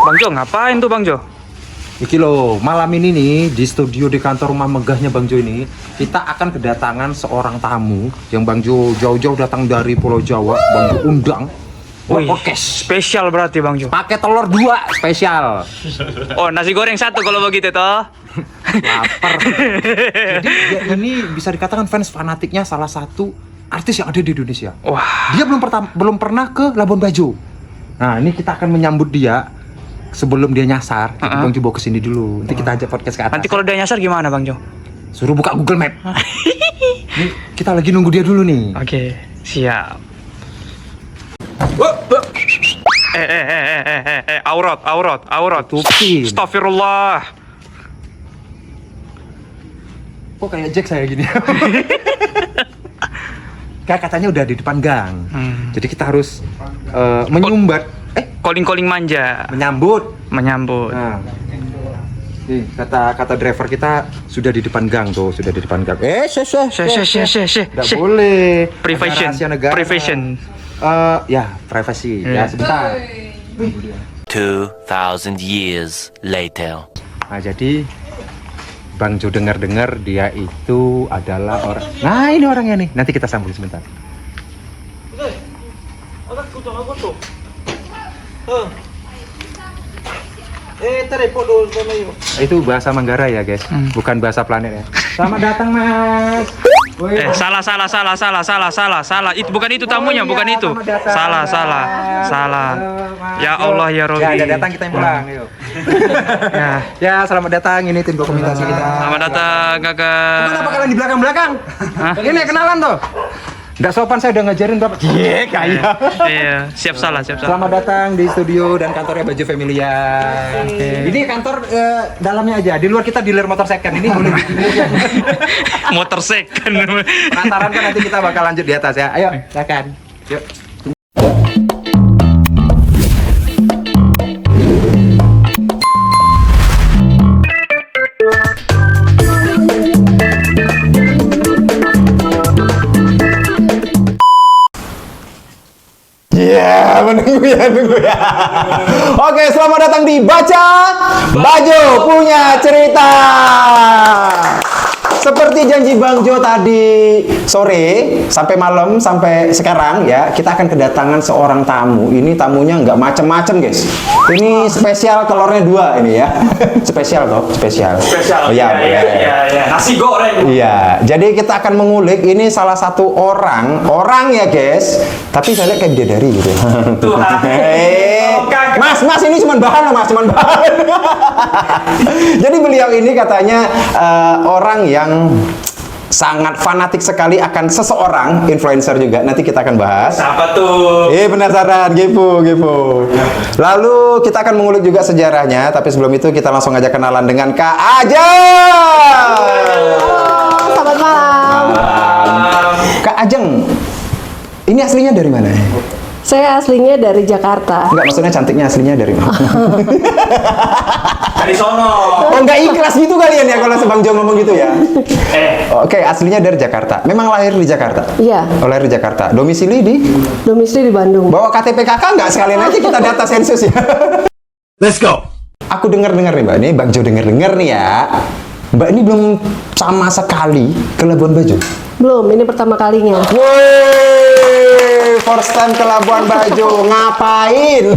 Bang Jo, ngapain tuh Bang Jo? Iki loh, malam ini nih di studio di kantor rumah megahnya Bang Jo ini kita akan kedatangan seorang tamu yang Bang Jo jauh-jauh datang dari Pulau Jawa. Bang Jo undang. Wih, Podcast spesial berarti Bang Jo. pakai telur 2 spesial. Oh, nasi goreng 1 kalau begitu toh. Lapar. Jadi dia ini bisa dikatakan fans fanatiknya salah satu artis yang ada di Indonesia. Wah, Dia belum pernah ke Labuan Bajo. Nah, ini kita akan menyambut dia sebelum dia nyasar. Jadi Bang Jo bawa ke sini dulu. Nanti kita ajak podcast ke atas. nanti kalau dia nyasar gimana Bang Jo? Suruh buka Google Map. Nih, kita lagi nunggu dia dulu nih. Oke, siap. Aurat. Tutupin. Astagfirullah. Kok kayak Jack saya gini? Kayak katanya udah di depan gang. Jadi kita harus menyumbat, Calling manja. menyambut. Menyambut. Nah, nih, kata driver kita sudah di depan gang tuh, sudah di depan gang. Nggak boleh. Privation. Ada rahasia negara. Privation. Ya, privasi. Ya, sebentar. 2,000 years later. Nah, jadi Bang Jo dengar-dengar dia itu adalah orang. Nah, ini orangnya nih. Nanti kita sambung sebentar. Itu bahasa Manggarai ya, guys. Bukan bahasa planet ya. Selamat datang, Mas. Salah. Itu bukan itu tamunya, Oh, bukan iya, itu. selamat datang. Salah. Mas. Ya Allah ya Robbi. Ya, udah datang kita yang pulang, yuk. Ya. Ya, selamat datang. Ini tim dokumentasi kita. Selamat datang, Kakak. Kenapa kalian di belakang-belakang? Ini kenalan tuh. Nggak sopan, saya udah ngajarin Bapak. Iya, kayak. Iya, siap salah. Selamat datang di studio dan kantornya Baju Familia. Ini kantor dalamnya aja. Di luar kita dealer motor second. Ini boleh Motor second. penasaran kan, nanti kita bakal lanjut di atas ya. Ayo, silakan. Yuk. Ya, menunggu ya. Oke, selamat datang di Baca Baju Punya Cerita. Seperti janji Bang Jo tadi sore sampai malam sampai sekarang ya, kita akan kedatangan seorang tamu. Ini tamunya nggak macem-macem, guys. Ini spesial telurnya 2 ini ya. Spesial toh, spesial. Oh, iya. Nasi goreng. Iya, jadi kita akan mengulik ini salah satu orang ya guys, tapi saya lihat kayak bidadari gitu. Mas ini cuma bahan loh Mas, cuma bahan. Jadi beliau ini katanya orang yang sangat fanatik sekali akan seseorang, influencer juga. Nanti kita akan bahas. Siapa tuh? Penasaran, Gipu. Lalu kita akan mengulik juga sejarahnya, tapi sebelum itu kita langsung aja kenalan dengan Kak Ajeng. Selamat malam. Kak Ajeng, ini aslinya dari mana? Saya aslinya dari Jakarta. Enggak, maksudnya cantiknya aslinya dari mana? Dari sono. Oh, enggak ikhlas gitu kalian ya kalau Bang Jo ngomong gitu ya? Oke, aslinya dari Jakarta. Memang lahir di Jakarta? Iya. Oh, lahir di Jakarta. Domisili di? Domisili di Bandung. Bawa KTP kakak nggak? Sekalian aja kita data sensus ya. Let's go. Aku dengar-dengar nih Mbak, ini Bang Jo dengar-dengar nih ya. Mbak ini belum sama sekali ke Labuan Bajo. Belum, ini pertama kalinya. Woi, first time ke Labuan Bajo, ngapain?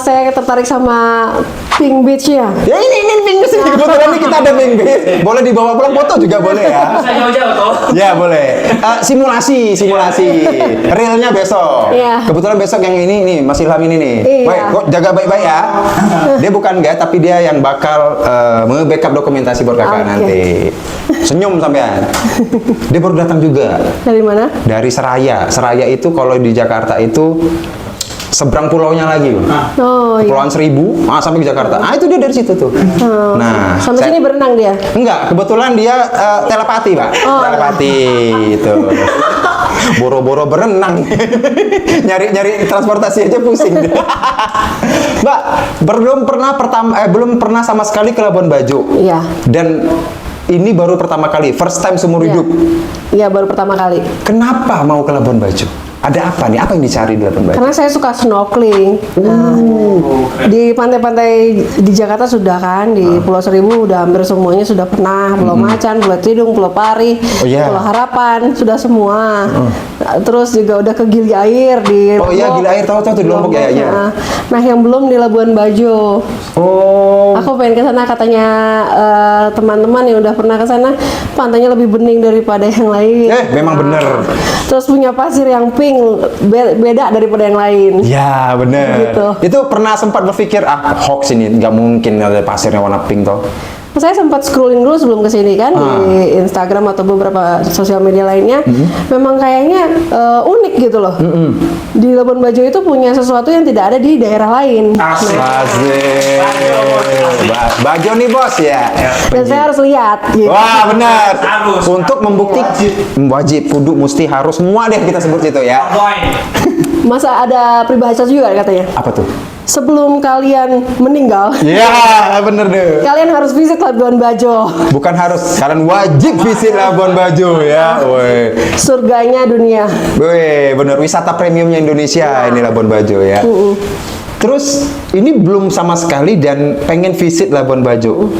Saya tertarik sama Pink Beach ya. Ya ini Pink Beach ini, kebetulan ini kita ada Pink Beach. Boleh dibawa pulang foto juga boleh ya. Saya jauh-jauh toh. Ya boleh. Simulasi. Realnya besok. Iya. Kebetulan besok yang ini nih, Mas Ilham ini nih. Iya. Baik, kok jaga baik-baik ya. Dia bukan guide, tapi dia yang bakal nge-backup dokumentasi buat kakak Oke. nanti. Senyum sampean. Dia baru datang juga Dari mana? dari Seraya. Seraya itu kalau di Jakarta itu seberang pulaunya lagi, loh. Oh iya. Kepulauan Seribu, sampai ke Jakarta. Itu dia dari situ tuh. Nah, Sampai sini berenang dia. enggak, kebetulan dia telepati, Pak. Oh. Telepati itu. Boro-boro berenang. Nyari transportasi aja pusing. Mbak, belum pernah sama sekali ke Labuan Bajo. Iya. Dan ini baru pertama kali, first time seumur Iya. hidup. Iya, baru pertama kali. Kenapa mau ke Labuan Bajo? Ada apa nih? Apa yang dicari di Labuan Bajo? Karena saya suka snorkeling. Di pantai-pantai di Jakarta sudah kan, di Pulau Seribu udah hampir semuanya sudah pernah. Pulau Macan, Pulau Tidung, Pulau Pari, Oh, iya. Pulau Harapan, sudah semua. Terus juga udah ke Gili Air di Oh iya, Gili Air, tahu tuh di Lombok ya, iya. Nah, yang belum di Labuan Bajo. Oh. Aku pengen ke sana, katanya teman-teman yang udah pernah ke sana, pantainya lebih bening daripada yang lain. Memang bener. Terus punya pasir yang pink, beda daripada yang lain. Ya bener. Gitu. Itu pernah sempat berpikir hoax ini, nggak mungkin ada pasirnya warna pink toh. Saya sempat scrolling dulu sebelum kesini kan di Instagram atau beberapa sosial media lainnya, memang kayaknya unik gitu loh. Di Labuan Bajo itu punya sesuatu yang tidak ada di daerah lain. Asik. Asik. Bajo nih bos ya. Dan saya harus lihat. Gitu. Wah benar. Harus. Untuk membuktikan wajib, kudu, mesti, harus, semua deh kita sebut itu ya. Poin. Masa ada peribahasa juga katanya. Apa tuh? Sebelum kalian meninggal, Ya bener deh. kalian harus visit Labuan Bajo. Bukan harus, kalian wajib visit Labuan Bajo ya. Woi. Surganya dunia. Woi, bener, wisata premiumnya Indonesia ini Labuan Bajo ya. Terus ini belum sama sekali dan pengen visit Labuan Bajo.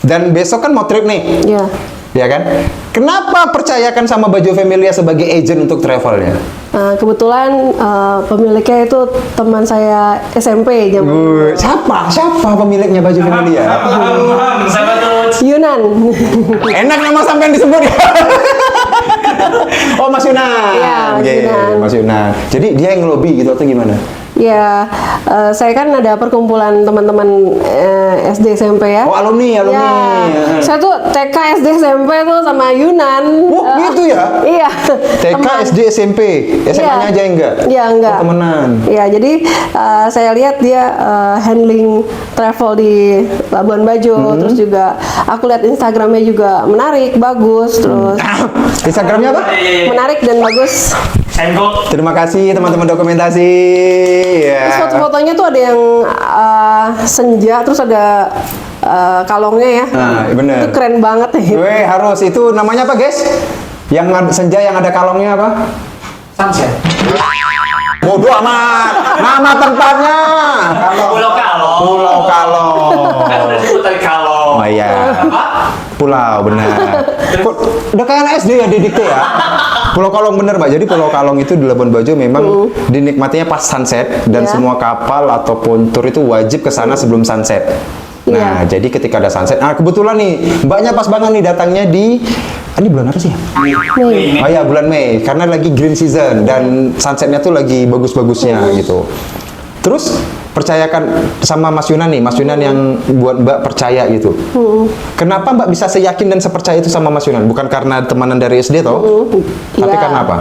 Dan besok kan mau trip nih. Ya. Ya kan? Kenapa percayakan sama Bajo Familia sebagai agent untuk travelnya? Kebetulan pemiliknya itu teman saya SMP zaman Siapa pemiliknya Bajo Familia? Siapa tuh? Yunan. Enak nama sampean disebut ya. Oh, Mas Yunan. Iya, Mas Oke, Yunan. Mas Yunan. Jadi dia yang ngelobi gitu atau gimana? Ya, saya kan ada perkumpulan teman-teman SD SMP ya. Oh, alumni. Ya, saya tuh TK SD SMP tuh sama Yunan. Oh, gitu ya? Iya. TK, teman. SD, SMP. SMA-nya aja enggak? Iya, enggak. Oh, temenan. Iya, jadi saya lihat dia handling travel di Labuan Bajo, terus juga aku lihat Instagramnya juga menarik, bagus, terus Instagramnya apa? menarik dan bagus. Senggol. Terima kasih teman-teman dokumentasi. Ya. Terus foto-fotonya tuh ada yang senja, terus ada kalongnya ya. Nah, bener. Itu keren banget ya. Weh, harus. Itu namanya apa, guys? Yang senja yang ada kalongnya apa? Sunset. Bodoh amat. Nama tempatnya. Pulau Kalong. Pulau Kalong. Kan udah disebut tadi Kalong. Oh iya. Apa? Pulau, benar. Udah kayak anak SD ya didikte ya. Pulau Kalong bener, Mbak. Jadi Pulau Kalong itu di Labuan Bajo memang dinikmatinya pas sunset dan Ya. semua kapal ataupun tur itu wajib ke sana sebelum sunset. Nah, Iya. jadi ketika ada sunset, kebetulan nih, Mbaknya pas banget nih datangnya di ini bulan apa sih ya? Nih. Oh ya, bulan Mei, karena lagi green season dan sunsetnya tuh lagi bagus-bagusnya gitu. Terus percayakan sama Mas Yunan nih, Mas Yunan yang buat Mbak percaya gitu. Kenapa Mbak bisa seyakin dan sepercaya itu sama Mas Yunan? Bukan karena temanan dari SD toh? Tapi Iya. karena apa?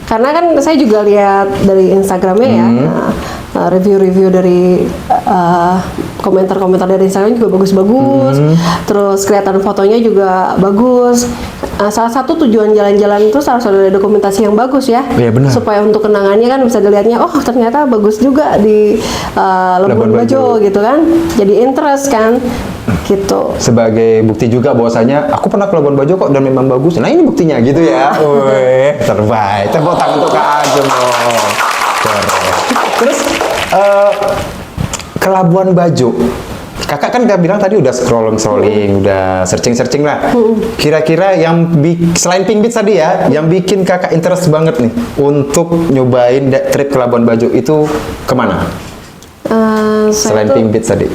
Karena kan saya juga lihat dari Instagramnya ya, review-review dari komentar-komentar dari Instagram juga bagus-bagus. Terus kelihatan fotonya juga bagus. Salah satu tujuan jalan-jalan itu harus ada dokumentasi yang bagus ya, Iya, benar. supaya untuk kenangannya kan bisa dilihatnya, oh ternyata bagus juga di Labuan Labuan Bajo Bajo. gitu kan, jadi interest kan, gitu. Sebagai bukti juga bahwasanya aku pernah ke Labuan Bajo kok dan memang bagus. Nah ini buktinya gitu ya. Wih, terbaik. Tepuk tangan untuk Kak Ageng dong. Keren. Terus ke Labuan Bajo. Kakak kan udah bilang tadi udah scrolling, udah searching lah. Kira-kira yang selain Pink Beach tadi ya, yang bikin kakak interest banget nih untuk nyobain trip ke Labuan Bajo itu kemana? Saya Selain tuh Pink Beach tadi.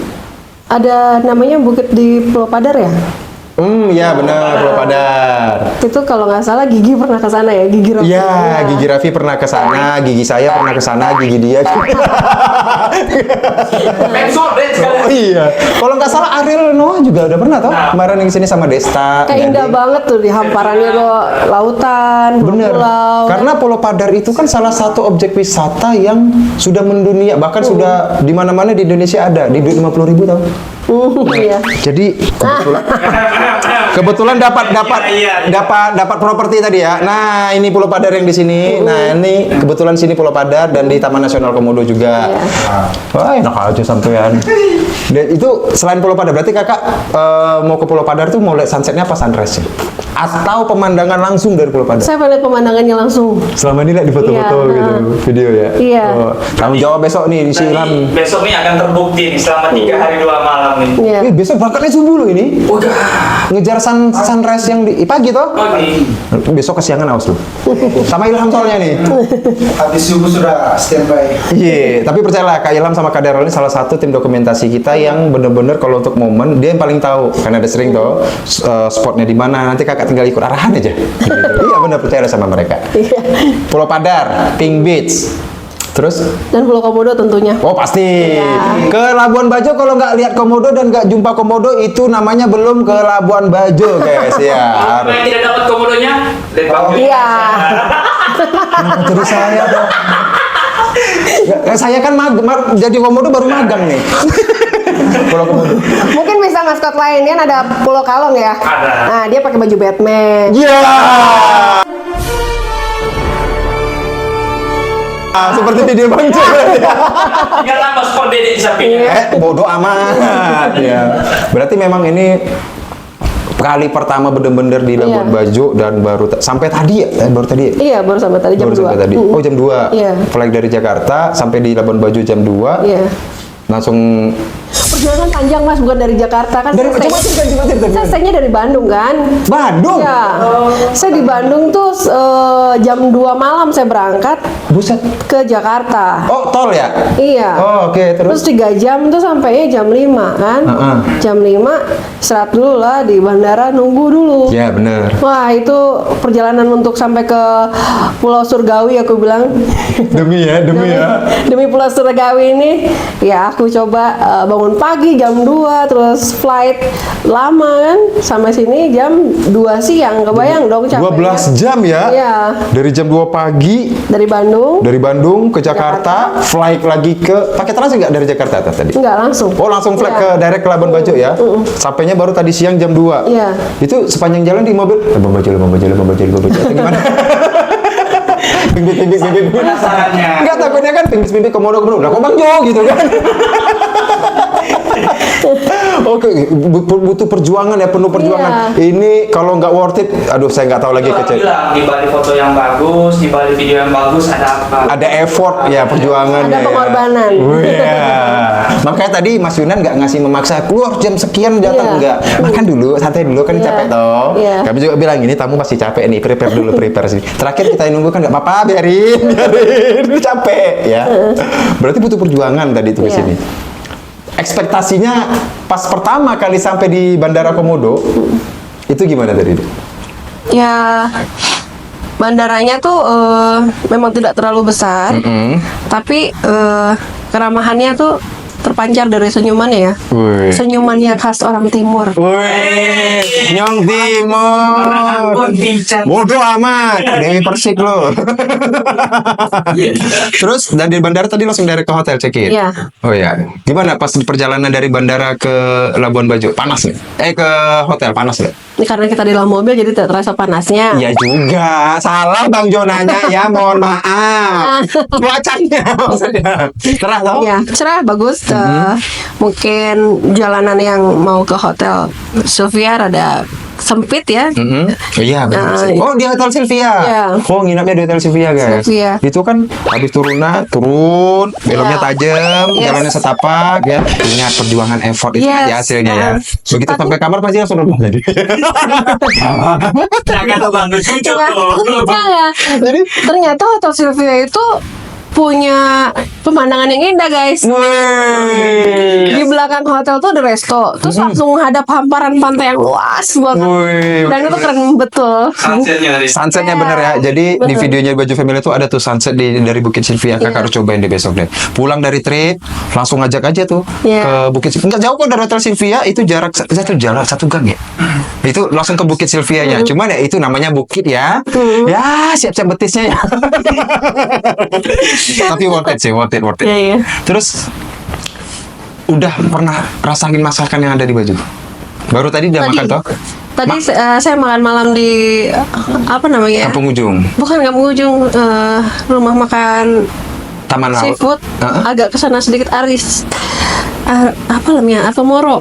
ada namanya bukit di Pulau Padar ya. Ya benar, Pulau Padar. Itu kalau nggak salah Gigi pernah ke sana ya, Gigi Raffi. Iya, Gigi Raffi pernah ke sana, Gigi saya pernah ke sana, Gigi dia. Pensor deh sekali. Oh iya. Kalau nggak salah Ariel Noah juga udah pernah toh? Kemarin yang sini sama Desta. Kayak indah Gading. banget tuh di hamparannya tuh lautan, Bener. pulau. Karena Pulau Padar itu kan salah satu objek wisata yang sudah mendunia, bahkan sudah di mana-mana di Indonesia ada. Di duit 50.000 tau. Iya. Jadi kebetulan dapat properti tadi ya. Nah, ini Pulau Padar yang di sini. Nah, ini kebetulan sini Pulau Padar dan di Taman Nasional Komodo juga. Iya. Wah, enak aja sampean. Dan itu selain Pulau Padar, berarti kakak mau ke Pulau Padar tuh mau lihat sunsetnya apa sunrise-nya? atau pemandangan langsung dari Pulau Padar? Saya pengen lihat pemandangannya langsung. Selama ini lihat di foto-foto Iya, gitu, video ya. Iya. Oh, tanggung jawab besok nih si Ilham. Besok nih akan terbukti nih selama 3 hari 2 malam nih. Iya. Besok berangkatnya subuh loh ini. Udah. Ngejar sunrise yang di pagi toh. Pagi. Besok kesiangan awas lu. Sama Ilham soalnya nih. Habis subuh sudah standby. Iya, tapi percayalah Kak Ilham sama Kak Daryl ini salah satu tim dokumentasi kita yang bener-bener kalau untuk momen dia yang paling tahu karena ada sering tuh spotnya di mana. Nanti kakak tinggal ikut arahan aja. Gitu. Iya bener, percayalah sama mereka. Iya. Pulau Padar, Pink Beach. Terus? Dan Pulau Komodo tentunya. Oh pasti. Iya. Ke Labuan Bajo kalau nggak lihat komodo dan nggak jumpa komodo itu namanya belum ke Labuan Bajo guys ya. Kalau yang tidak dapat komodonya, lihat Bang Jun. Iya. Kenapa jadi saya dong? Saya kan jadi komodo baru magang nih. Pulau Komodo. Mungkin bisa maskot lain kan ada Pulau Kalong ya. Ada. Nah, dia pakai baju Batman. Iya. Seperti video Bang Jun. Tinggal nambah spot dedek di sampingnya. Bodoh amat. Ya. Berarti memang ini kali pertama bener-bener di Labuan Iya. Bajo dan baru sampai tadi ya, baru tadi. Ya? Iya, baru sampai tadi jam Baru 2. sampai tadi. Oh jam 2. Iya. Flight dari Jakarta sampai di Labuan Bajo jam 2. Iya. Langsung Perjalanan panjang Mas, bukan dari Jakarta kan. dari selesai- coba cerita. Selesainya dari Bandung kan? Bandung. Iya. Saya di Bandung tuh jam 2 malam saya berangkat Buset. ke Jakarta. Oh, tol ya? Iya. Oh, oke, terus? 3 jam tuh sampainya jam 5 kan? Heeh. Jam 5 istirahat dulu lah di bandara, nunggu dulu. Ya, bener. Wah, itu perjalanan untuk sampai ke Pulau Surgawi aku bilang. Demi ya. Demi Pulau Surgawi ini ya aku coba bangun pagi jam 2 terus flight lama kan sampai sini jam 2 siang. Kebayang dong capeknya. 12 jam ya? Iya. Dari jam 2 pagi Dari Bandung ke Jakarta, flight lagi ke pakai transit nggak dari Jakarta tadi? enggak langsung. Oh, langsung flight ke Iya. direct ke Labuan Bajo ya? Sampainya baru tadi siang jam 2. Iya. Itu sepanjang jalan di mobil Labuan Bajo. Gimana? Bimbit. Penasarannya. Enggak, takutnya kan bimbit komodo. Lah kok Bang Jo gitu kan. Oke, butuh perjuangan ya, penuh perjuangan. Iya. Ini kalau nggak worth it, aduh saya nggak tahu lagi Itu orang kecil. bilang di balik foto yang bagus, di balik video yang bagus ada apa? Ada effort ya, perjuangan. Ada ya. pengorbanan. Iya. Makanya tadi Mas Yunan nggak ngasih memaksa keluar jam sekian datang, Iya. enggak. Makan dulu, santai dulu kan Iya. capek toh. Iya. Kami juga bilang ini tamu pasti capek nih, prepare sih. Terakhir kita nunggu kan nggak apa-apa, biarin, capek ya. Berarti butuh perjuangan tadi itu ke Iya. sini. Ekspektasinya pas pertama kali sampai di Bandara Komodo itu gimana tadi? Ya bandaranya tuh memang tidak terlalu besar, tapi keramahannya tuh terpancar dari senyumannya ya. Wih. Senyumannya khas orang timur. Wih, Nyong Timur. Bodoh amat, Dewi Persik lo. Terus dari bandara tadi langsung dari ke hotel check-in? Iya. Oh ya, gimana pas di perjalanan dari bandara ke Labuan Bajo? Panas nih? Ke hotel panas nggak? Ini karena kita di dalam mobil jadi tidak terasa panasnya. Ya juga, salah Bang Jonanya ya, mohon maaf. Cuacanya maksudnya. Cerah tau? Ya, cerah, bagus. Mungkin jalanan yang mau ke hotel Sylvia rada sempit ya. Iya benar Nah, sih. Oh di Hotel Sylvia. Iya. Oh nginapnya di Hotel Sylvia guys. Sylvia. Itu kan habis turun, beloknya Iya. tajam, Yes. jalannya setapak ya. Ingat perjuangan effort itu Yes. ya hasilnya ya. Begitu Tapi- sampai kamar pasti langsung lemas jadi. Jangan tuh Bang, lucu tuh. Ya, Jadi ternyata Hotel Sylvia itu punya pemandangan yang indah guys. Di belakang hotel tuh ada resto, terus langsung hadap hamparan pantai yang luas banget. Wih. Dan itu keren betul. Sunsetnya tadi. Sunsetnya Iya, bener ya. Jadi di bener. videonya Baju Family itu ada tuh sunset dari Bukit Sylvia. Kakak Iya. harus cobain deh besok deh. Pulang dari trip langsung ngajak aja tuh Iya. ke Bukit Sylvia. Nggak jauh kok dari Hotel Sylvia, itu jarak satu gang ya. Itu langsung ke Bukit Sylvia-nya. Cuman ya itu namanya bukit ya. Ya siap-siap betisnya ya. Tapi worth it sih, worth it. Iya, iya. Terus udah pernah rasain masakan yang ada di Baju? Baru tadi udah makan toh? Tadi saya makan malam di apa namanya? Kampung Ujung, Bukan Kampung Ujung, rumah makan Taman Laut. seafood. Heeh. Agak kesana sedikit Aris. apa namanya? Artomoro.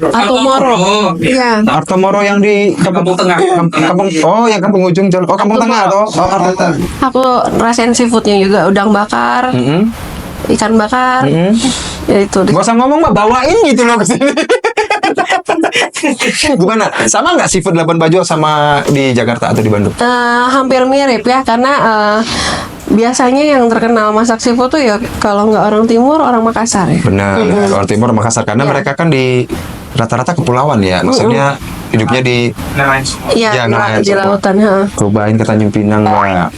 Iya. Artomoro yang di Kampung Tengah. Kampung, oh ya Kampung Ujung Jalan. Oh Kampung Tengah atau Aku rasain seafoodnya juga, udang bakar, ikan bakar. Ya itu. Gak usah ngomong, Mbak, bawain gitu loh ke sini. Gimana? Sama nggak seafood Labuan Bajo sama di Jakarta atau di Bandung? Hampir mirip ya, karena biasanya yang terkenal masak seafood tuh ya kalau nggak orang timur, orang Makassar ya. Benar, orang timur Makassar karena mereka kan di rata-rata kepulauan ya. Maksudnya hidupnya di Iya, Ya, di lautan. cobain ke Tanjung Pinang, Mbak.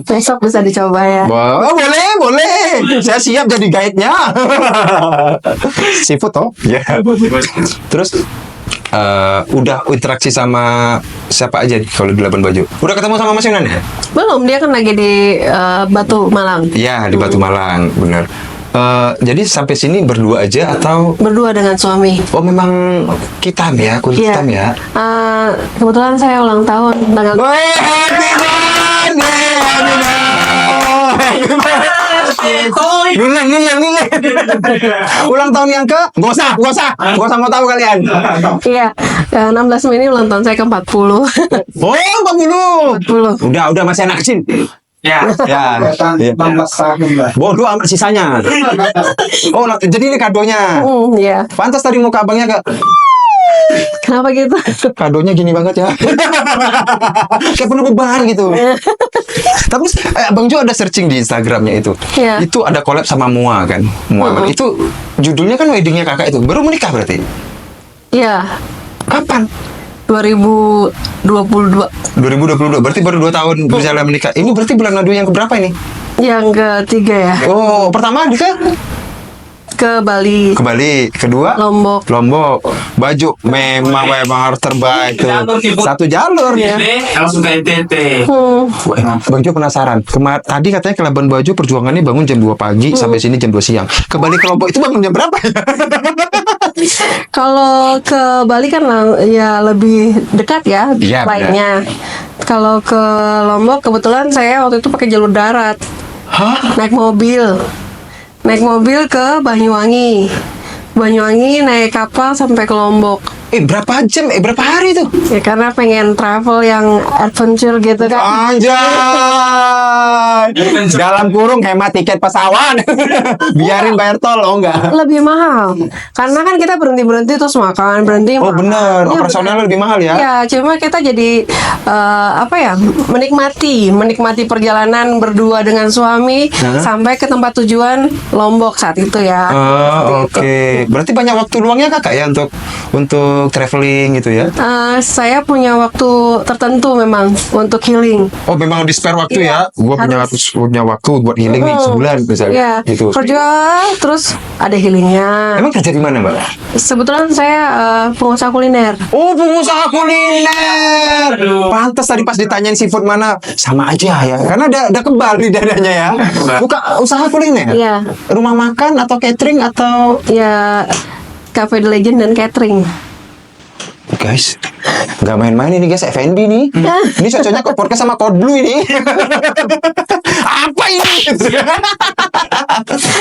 Besok bisa dicoba ya. Oh, boleh. Saya siap jadi guide-nya. Seafood toh? Ya. Terus udah interaksi sama siapa aja nih kalau di Labuan Bajo? Udah ketemu sama Mas Yunan ya? Belum, dia kan lagi di Batu Malang. Iya, di Batu Malang, bener. Jadi sampai sini berdua aja atau Berdua dengan suami. oh memang hitam ya, kulit Iya. hitam ya? Kebetulan saya ulang tahun tanggal. Woi, happy birthday! Nginget. Ulang tahun yang ke? Gak usah mau tahu kalian. Iya, 16 Mei ini ulang tahun saya ke-40. Oh, 40. 40. Udah masih anak kecil. Ya. Ya. Kelihatan 16 tahun lah. Bodoh amat sisanya. Oh, jadi ini kadonya. Iya. Pantas tadi muka abangnya kayak Kenapa gitu? kadonya gini banget ya. Kayak penuh beban gitu. Tapi Bang Jo ada searching di Instagramnya itu. Iya. Itu ada collab sama Mua kan. Mua. Itu judulnya kan weddingnya kakak itu. Baru menikah berarti. Iya. Kapan? 2022. 2022. Berarti baru 2 tahun berjalan menikah. Ini berarti bulan madu yang keberapa ini? Yang ketiga ya. Oh, pertama nikah Ke Bali. ke Bali, kedua Lombok. Bajo memang harus terbaik tuh. Satu jalur ya. Langsung ke NTT. Wah, Bang Jo penasaran. Tadi katanya ke Labuan Bajo perjuangannya bangun jam 2 pagi sampai sini jam 2 siang. Ke Bali ke Lombok itu bangun jam berapa ya? Kalau ke Bali kan ya lebih dekat ya Iya, flightnya. Kalau ke Lombok kebetulan saya waktu itu pakai jalur darat. Hah? Naik mobil ke Banyuwangi. Naik kapal sampai ke Lombok. Berapa jam? Berapa hari tuh? Ya karena pengen travel yang adventure gitu kan. Anjay. Dalam kurung hemat tiket pesawat. Biarin bayar tol, oh enggak? Lebih mahal. Karena kan kita berhenti terus makan, berhenti Oh makan. bener, Iya, operasionalnya lebih mahal ya? Ya, cuma kita jadi menikmati perjalanan berdua dengan suami sampai ke tempat tujuan Lombok saat itu ya. Oke. Berarti banyak waktu luangnya kakak ya untuk traveling gitu ya? Saya punya waktu tertentu memang untuk healing. Oh memang di spare waktu Iya, ya? Gua punya waktu buat healing nih sebulan misalnya. Iya, Gitu. kerja terus ada healingnya. Emang kerja di mana, Mbak? Sebetulnya saya pengusaha kuliner. Oh, pengusaha kuliner. Pantas tadi pas ditanyain seafood mana, sama aja ya. Karena ada kebal di dadanya ya. Buka usaha kuliner. Iya. Rumah makan atau catering atau Ya, Cafe The Legend dan catering. guys, nggak main-main ini guys, Effendi nih. Ini cocoknya kok podcast sama Code Blue ini. Apa ini?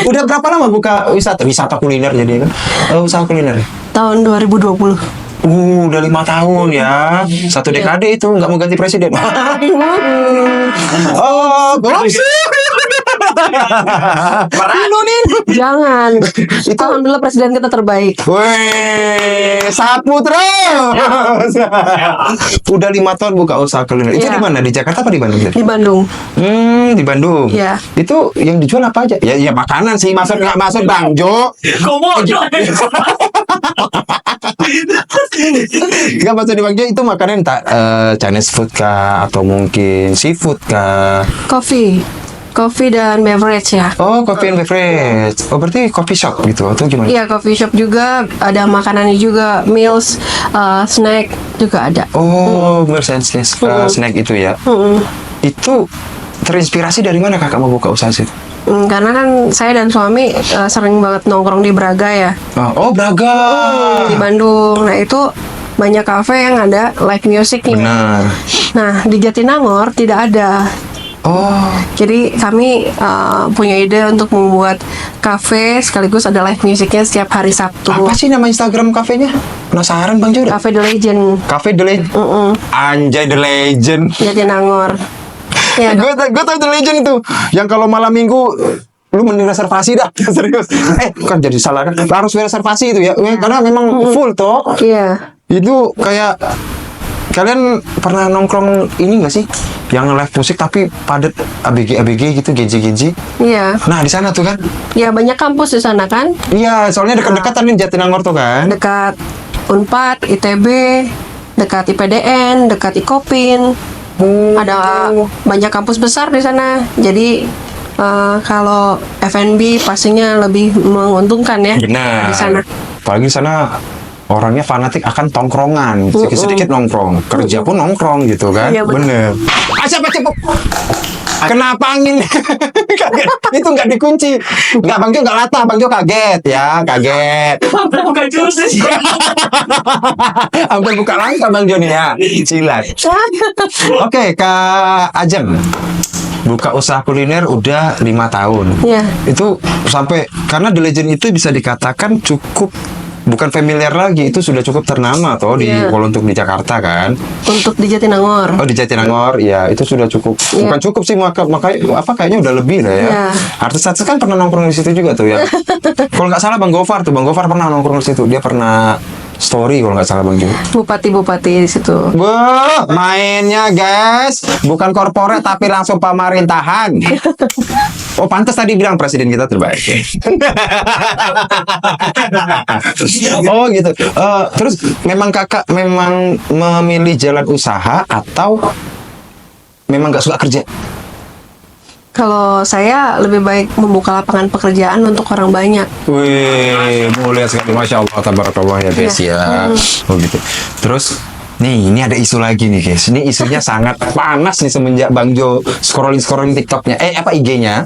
Udah berapa lama buka wisata kuliner jadi kan? Usaha kuliner. Tahun 2020. Udah 5 tahun ya. Satu dekade itu nggak mau ganti presiden. Oh, belum sih. Jangan. Itu alhamdulillah presiden kita terbaik. Weh, sapu terus. Udah 5 tahun buka usaha kuliner. Itu Iya. di mana? Di Jakarta apa di Bandung? Di Bandung. Di Bandung. Iya. Itu yang dijual apa aja? Ya makanan sih, nggak masuk Bang Jo. Komodo. Nggak masuk di Bang Jo itu makanan tak Chinese food kah atau mungkin seafood kah? Coffee dan beverage ya. Oh, coffee and beverage. Oh, berarti coffee shop gitu atau gimana? Iya, coffee shop juga ada makanannya juga, meals, snack juga ada. Oh, merchandise snack itu ya. Itu terinspirasi dari mana kakak mau buka usaha sih? Karena kan saya dan suami sering banget nongkrong di Braga ya, Oh, Braga. di Bandung. Nah itu banyak kafe yang ada live music nih. Benar. Nah di Jatinangor tidak ada. Oh, Jadi kami punya ide untuk membuat cafe sekaligus ada live musicnya setiap hari Sabtu. apa sih nama Instagram kafenya? Penasaran Bang Jo. Cafe The Legend. Cafe The Legend. Anjay The Legend. Jatinangor. Ya, Gue tau The Legend itu. Yang kalau malam minggu lu mending reservasi dah. Serius. Kan jadi salah kan. Harus reservasi itu ya. Karena memang full toh. iya. Itu kayak kalian pernah nongkrong ini gak sih? Yang live musik tapi padat ABG gitu, GJ. Iya. Nah, di sana tuh kan. Ya banyak kampus di sana kan. Iya, soalnya dekat-dekatan nih Jatinangor tuh kan. Dekat Unpad, ITB, dekat IPDN, dekat Ikopin. Ada banyak kampus besar di sana. Jadi kalau F&B pastinya lebih menguntungkan ya Benar. di sana. Apalagi di sana orangnya fanatik akan tongkrongan, sedikit-sedikit nongkrong, kerja pun nongkrong gitu kan. Iya, benar. Bener. Siapa cepet? Kenapa angin? Kaget. Itu nggak dikunci. Nggak, Bang Jo nggak latah, Bang Jo kaget ya, kaget. Sampai buka jurus sih. Sampai buka langkah Bang Jo nih ya. Silat. Oke, Kak Ajeng. Buka usaha kuliner udah 5 tahun. Iya. Itu sampai karena The Legend itu bisa dikatakan cukup bukan familiar lagi, itu sudah cukup ternama toh di Iya. kalau untuk di Jakarta kan. Untuk di Jatinangor. Oh, di Jatinangor, ya itu sudah cukup. Iya. Bukan cukup sih, makanya kayaknya udah lebih lah ya. Iya. Artis-artis kan pernah nongkrong di situ juga tuh ya. Kalau nggak salah Bang Gofar pernah nongkrong di situ. Dia pernah story kalau nggak salah Bang Jo. Bupati-bupati di situ. Wah, mainnya guys, bukan korporat tapi langsung pemerintahan. Oh, pantas tadi bilang presiden kita terbaik. Oh gitu. Terus memang kakak memang memilih jalan usaha atau memang nggak suka kerja? Kalau saya lebih baik membuka lapangan pekerjaan untuk orang banyak. Wih, mulia sekali, masya Allah, tabarakallah ya guys ya. Oh gitu. Terus nih, ini ada isu lagi nih guys. Ini isunya sangat panas nih semenjak Bang Jo scrolling TikToknya, IG-nya.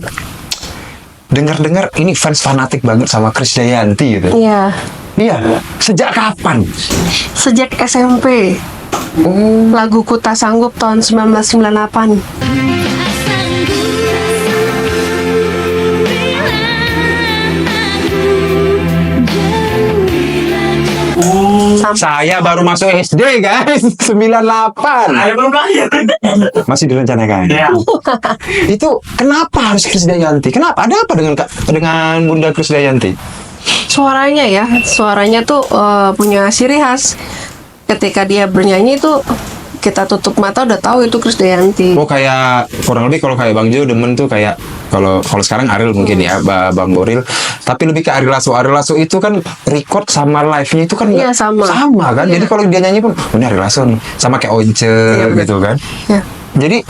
Dengar-dengar ini fans fanatik banget sama Krisdayanti gitu. Iya. Iya. Sejak kapan? Sejak SMP. Lagu Ku Tak Sanggup tahun 1998. Saya baru masuk SD guys, 98. Saya belum lahir. Masih direncanakan. Ya. Itu kenapa harus Krisdayanti? Kenapa? Ada apa dengan Bunda Krisdayanti? Suaranya tuh punya ciri khas. Ketika dia bernyanyi tuh kita tutup mata udah tahu itu Krisdayanti. Oh, kayak kurang lebih kalau kayak Bang Jo demen tuh kayak kalau sekarang Ariel mungkin ya, Bang Boril. Tapi lebih ke Ari Lasso. Ari Lasso itu kan record sama live-nya itu kan Iya, sama. kan. Iya. Jadi kalau dia nyanyi pun, oh, ini Ari Lasso nih. Sama kayak Once gitu kan. Ya. Jadi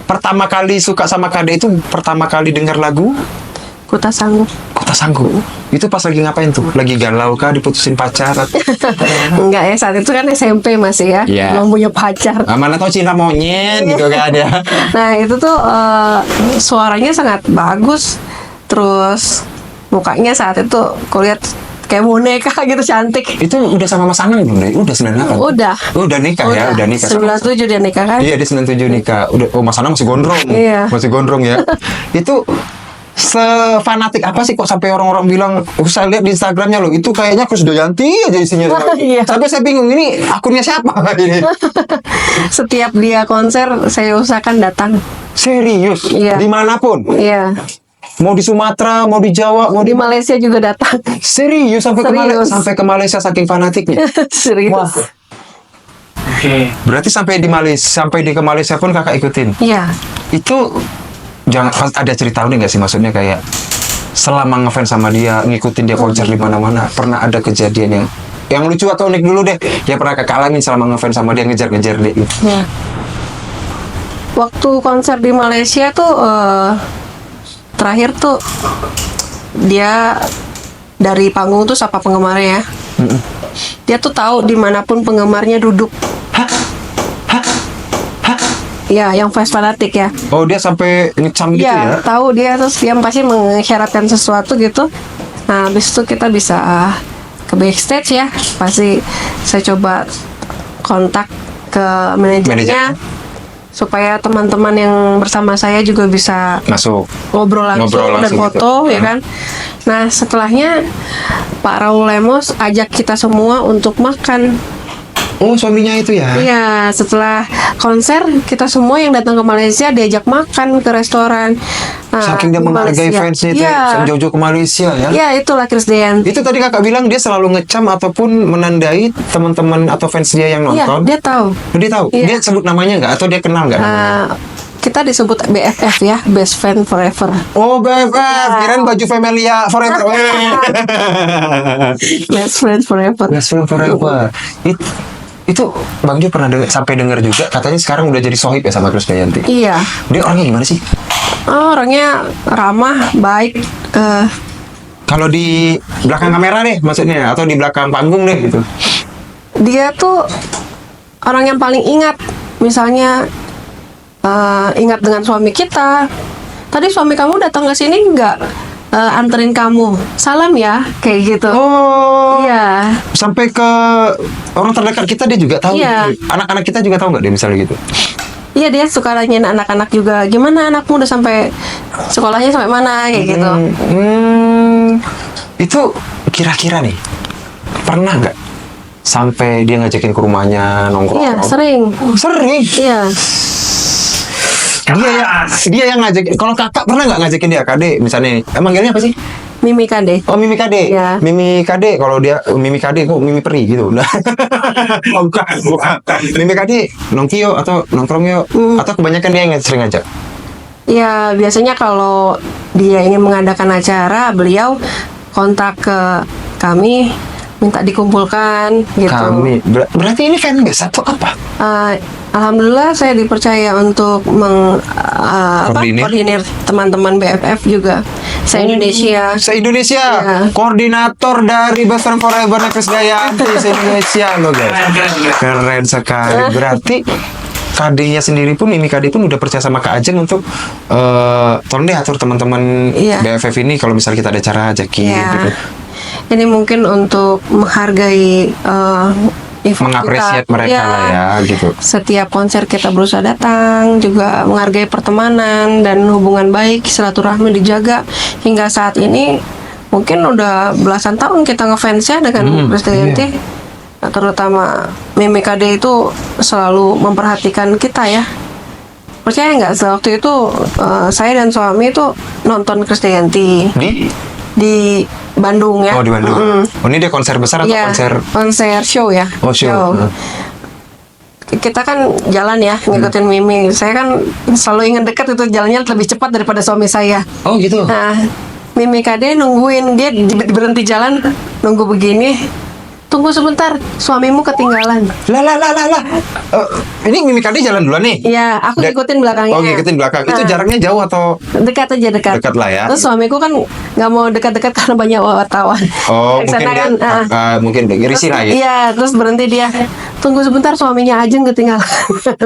pertama kali suka sama Kade itu pertama kali dengar lagu Ku Tak Sanggup. Kota Sanggup. Itu pas lagi ngapain tuh? Lagi galau kah, diputusin pacar? Enggak ya, saat itu kan SMP masih ya. Iya. Belum punya pacar. Mana tau cinta monyet gitu kan ya. Nah itu tuh suaranya sangat bagus. Terus mukanya saat itu kulihat kayak boneka gitu, cantik. Itu udah sama Mas Anang belum deh? Udah 98? Udah. Udah nikah ya? Udah nikah. 97 dia nikah kan? Iya, dia 97 nikah. Udah, oh Mas Anang masih gondrong. Iya. Masih gondrong ya. Itu sefanatik apa sih kok sampai orang-orang bilang, saya lihat di Instagramnya loh, itu kayaknya Krisdayanti aja isinya. Iya. Sampai saya bingung, ini akunnya siapa ini? Setiap dia konser saya usahakan datang. Serius? Iya. Dimanapun? Iya. Mau di Sumatera, mau di Jawa, mau Di di... Malaysia juga datang. Serius sampai Serius. Ke Malaysia saking fanatiknya. Serius. Wah, Oke. berarti sampai ke Malaysia pun kakak ikutin. Iya. Itu jangan ada cerita unik nggak sih, maksudnya kayak selama ngefans sama dia, ngikutin dia konser di mana-mana, pernah ada kejadian yang lucu atau unik dulu deh, yang pernah kakak alamin selama ngefans sama dia, ngejar-ngejar dia gitu. Ya. Waktu konser di Malaysia tuh terakhir tuh dia dari panggung tuh sapa penggemarnya ya. Dia tuh tahu dimanapun penggemarnya duduk. Ya, yang fans fanatik ya. Oh, dia sampai ngecam gitu Iya, ya? tahu dia, terus dia pasti mengisyaratkan sesuatu gitu. Nah, habis itu kita bisa ke backstage ya. Pasti saya coba kontak ke manajernya. supaya teman-teman yang bersama saya juga bisa Masuk. ngobrol langsung, Ngobrol dan langsung foto gitu. ya kan. Nah setelahnya Pak Raul Lemos ajak kita semua untuk makan. Oh, suaminya itu ya? Iya, setelah konser kita semua yang datang ke Malaysia diajak makan ke restoran. Nah, Saking dia di menghargai Malaysia. fansnya itu, Iya. Jauh-jauh ke Malaysia ya? Iya, itulah Krisdayanti. Itu tadi kakak bilang dia selalu ngecam ataupun menandai teman-teman atau fans dia yang Iya, nonton. dia tahu. Dia tahu? Iya. Dia sebut namanya nggak? Atau dia kenal nggak? Kita disebut BFF ya, Best Friend Forever. Oh, BFF, kirain baju Familia Forever. Best Friend Forever. Best Friend Forever. Itu Bang Jo pernah sampai dengar juga katanya sekarang udah jadi sohib ya sama Krisdayanti. Iya. Dia orangnya gimana sih? Oh, orangnya ramah, baik. Kalau di belakang kamera deh maksudnya atau di belakang panggung deh gitu. Dia tuh orang yang paling ingat. Misalnya ingat dengan suami kita. Tadi suami kamu datang ke sini nggak anterin kamu? Salam ya, kayak gitu. Oh. Iya. Sampai ke orang terdekat kita dia juga tahu. Iya. Anak-anak kita juga tahu nggak dia misalnya gitu. Iya, dia suka nanyain anak-anak juga. Gimana anakmu udah sampai sekolahnya sampai mana kayak gitu. Itu kira-kira nih pernah nggak sampai dia ngajakin ke rumahnya nongkrong? Iya, sering. Sering. Iya. Dia yang ngajakin. Kalau kakak pernah nggak ngajakin dia Kade misalnya? Manggilnya apa sih? Mimi Kade. Oh, Mimi Kade. Iya. Mimi Kade. Kalau dia Mimi Kade kok Mimi Peri gitu. Nah. bukan. Mimi Kade nongki yuk atau nongkrong yuk. Atau kebanyakan dia yang sering ngajak. Ya, biasanya kalau dia ingin mengadakan acara, beliau kontak ke kami, minta dikumpulkan gitu. Kami berarti ini fanbase atau apa? Alhamdulillah saya dipercaya untuk koordinir teman-teman BFF juga se-Indonesia. Se-Indonesia, Iya. koordinator dari Best Friend Forever Krisdayanti se-Indonesia loh guys. Keren sekali. Berarti KD-nya sendiri pun, Mimi KD pun udah percaya sama Kak Ajeng untuk tolong deh atur teman-teman Iya. BFF ini kalau misalnya kita ada acara ajakin Ya. gitu. Ini mungkin untuk menghargai effort Mengapresiat kita. mereka lah ya gitu. Setiap konser kita berusaha datang, juga menghargai pertemanan dan hubungan baik, silaturahmi dijaga hingga saat ini. Mungkin udah belasan tahun kita ngefansnya dengan Krisdayanti. Nah, terutama Mimi Kade itu selalu memperhatikan kita ya. Percaya nggak, waktu itu saya dan suami itu nonton Krisdayanti di Bandung ya. Oh, di Bandung. Oh, ini dia konser besar atau Iya, konser show ya. Oh, show. Kita kan jalan ya ngikutin Mimi. Saya kan selalu ingin dekat, itu jalannya lebih cepat daripada suami saya. Oh, gitu. Nah, Mimi Kade nungguin, dia berhenti jalan nunggu begini. Tunggu sebentar, suamimu ketinggalan. Lah. Ini Mimi Kade jalan duluan nih. Iya, aku ikutin belakangnya. Oh, ngikutin belakang. Itu Nah, jaraknya jauh atau dekat aja, dekat. Dekat lah ya. Terus suamiku kan nggak mau dekat-dekat karena banyak wartawan. Oh, Di mungkin sana dia, mungkin risih lah ya. Iya, terus berhenti dia. Tunggu sebentar, suaminya Ajeng ketinggalan.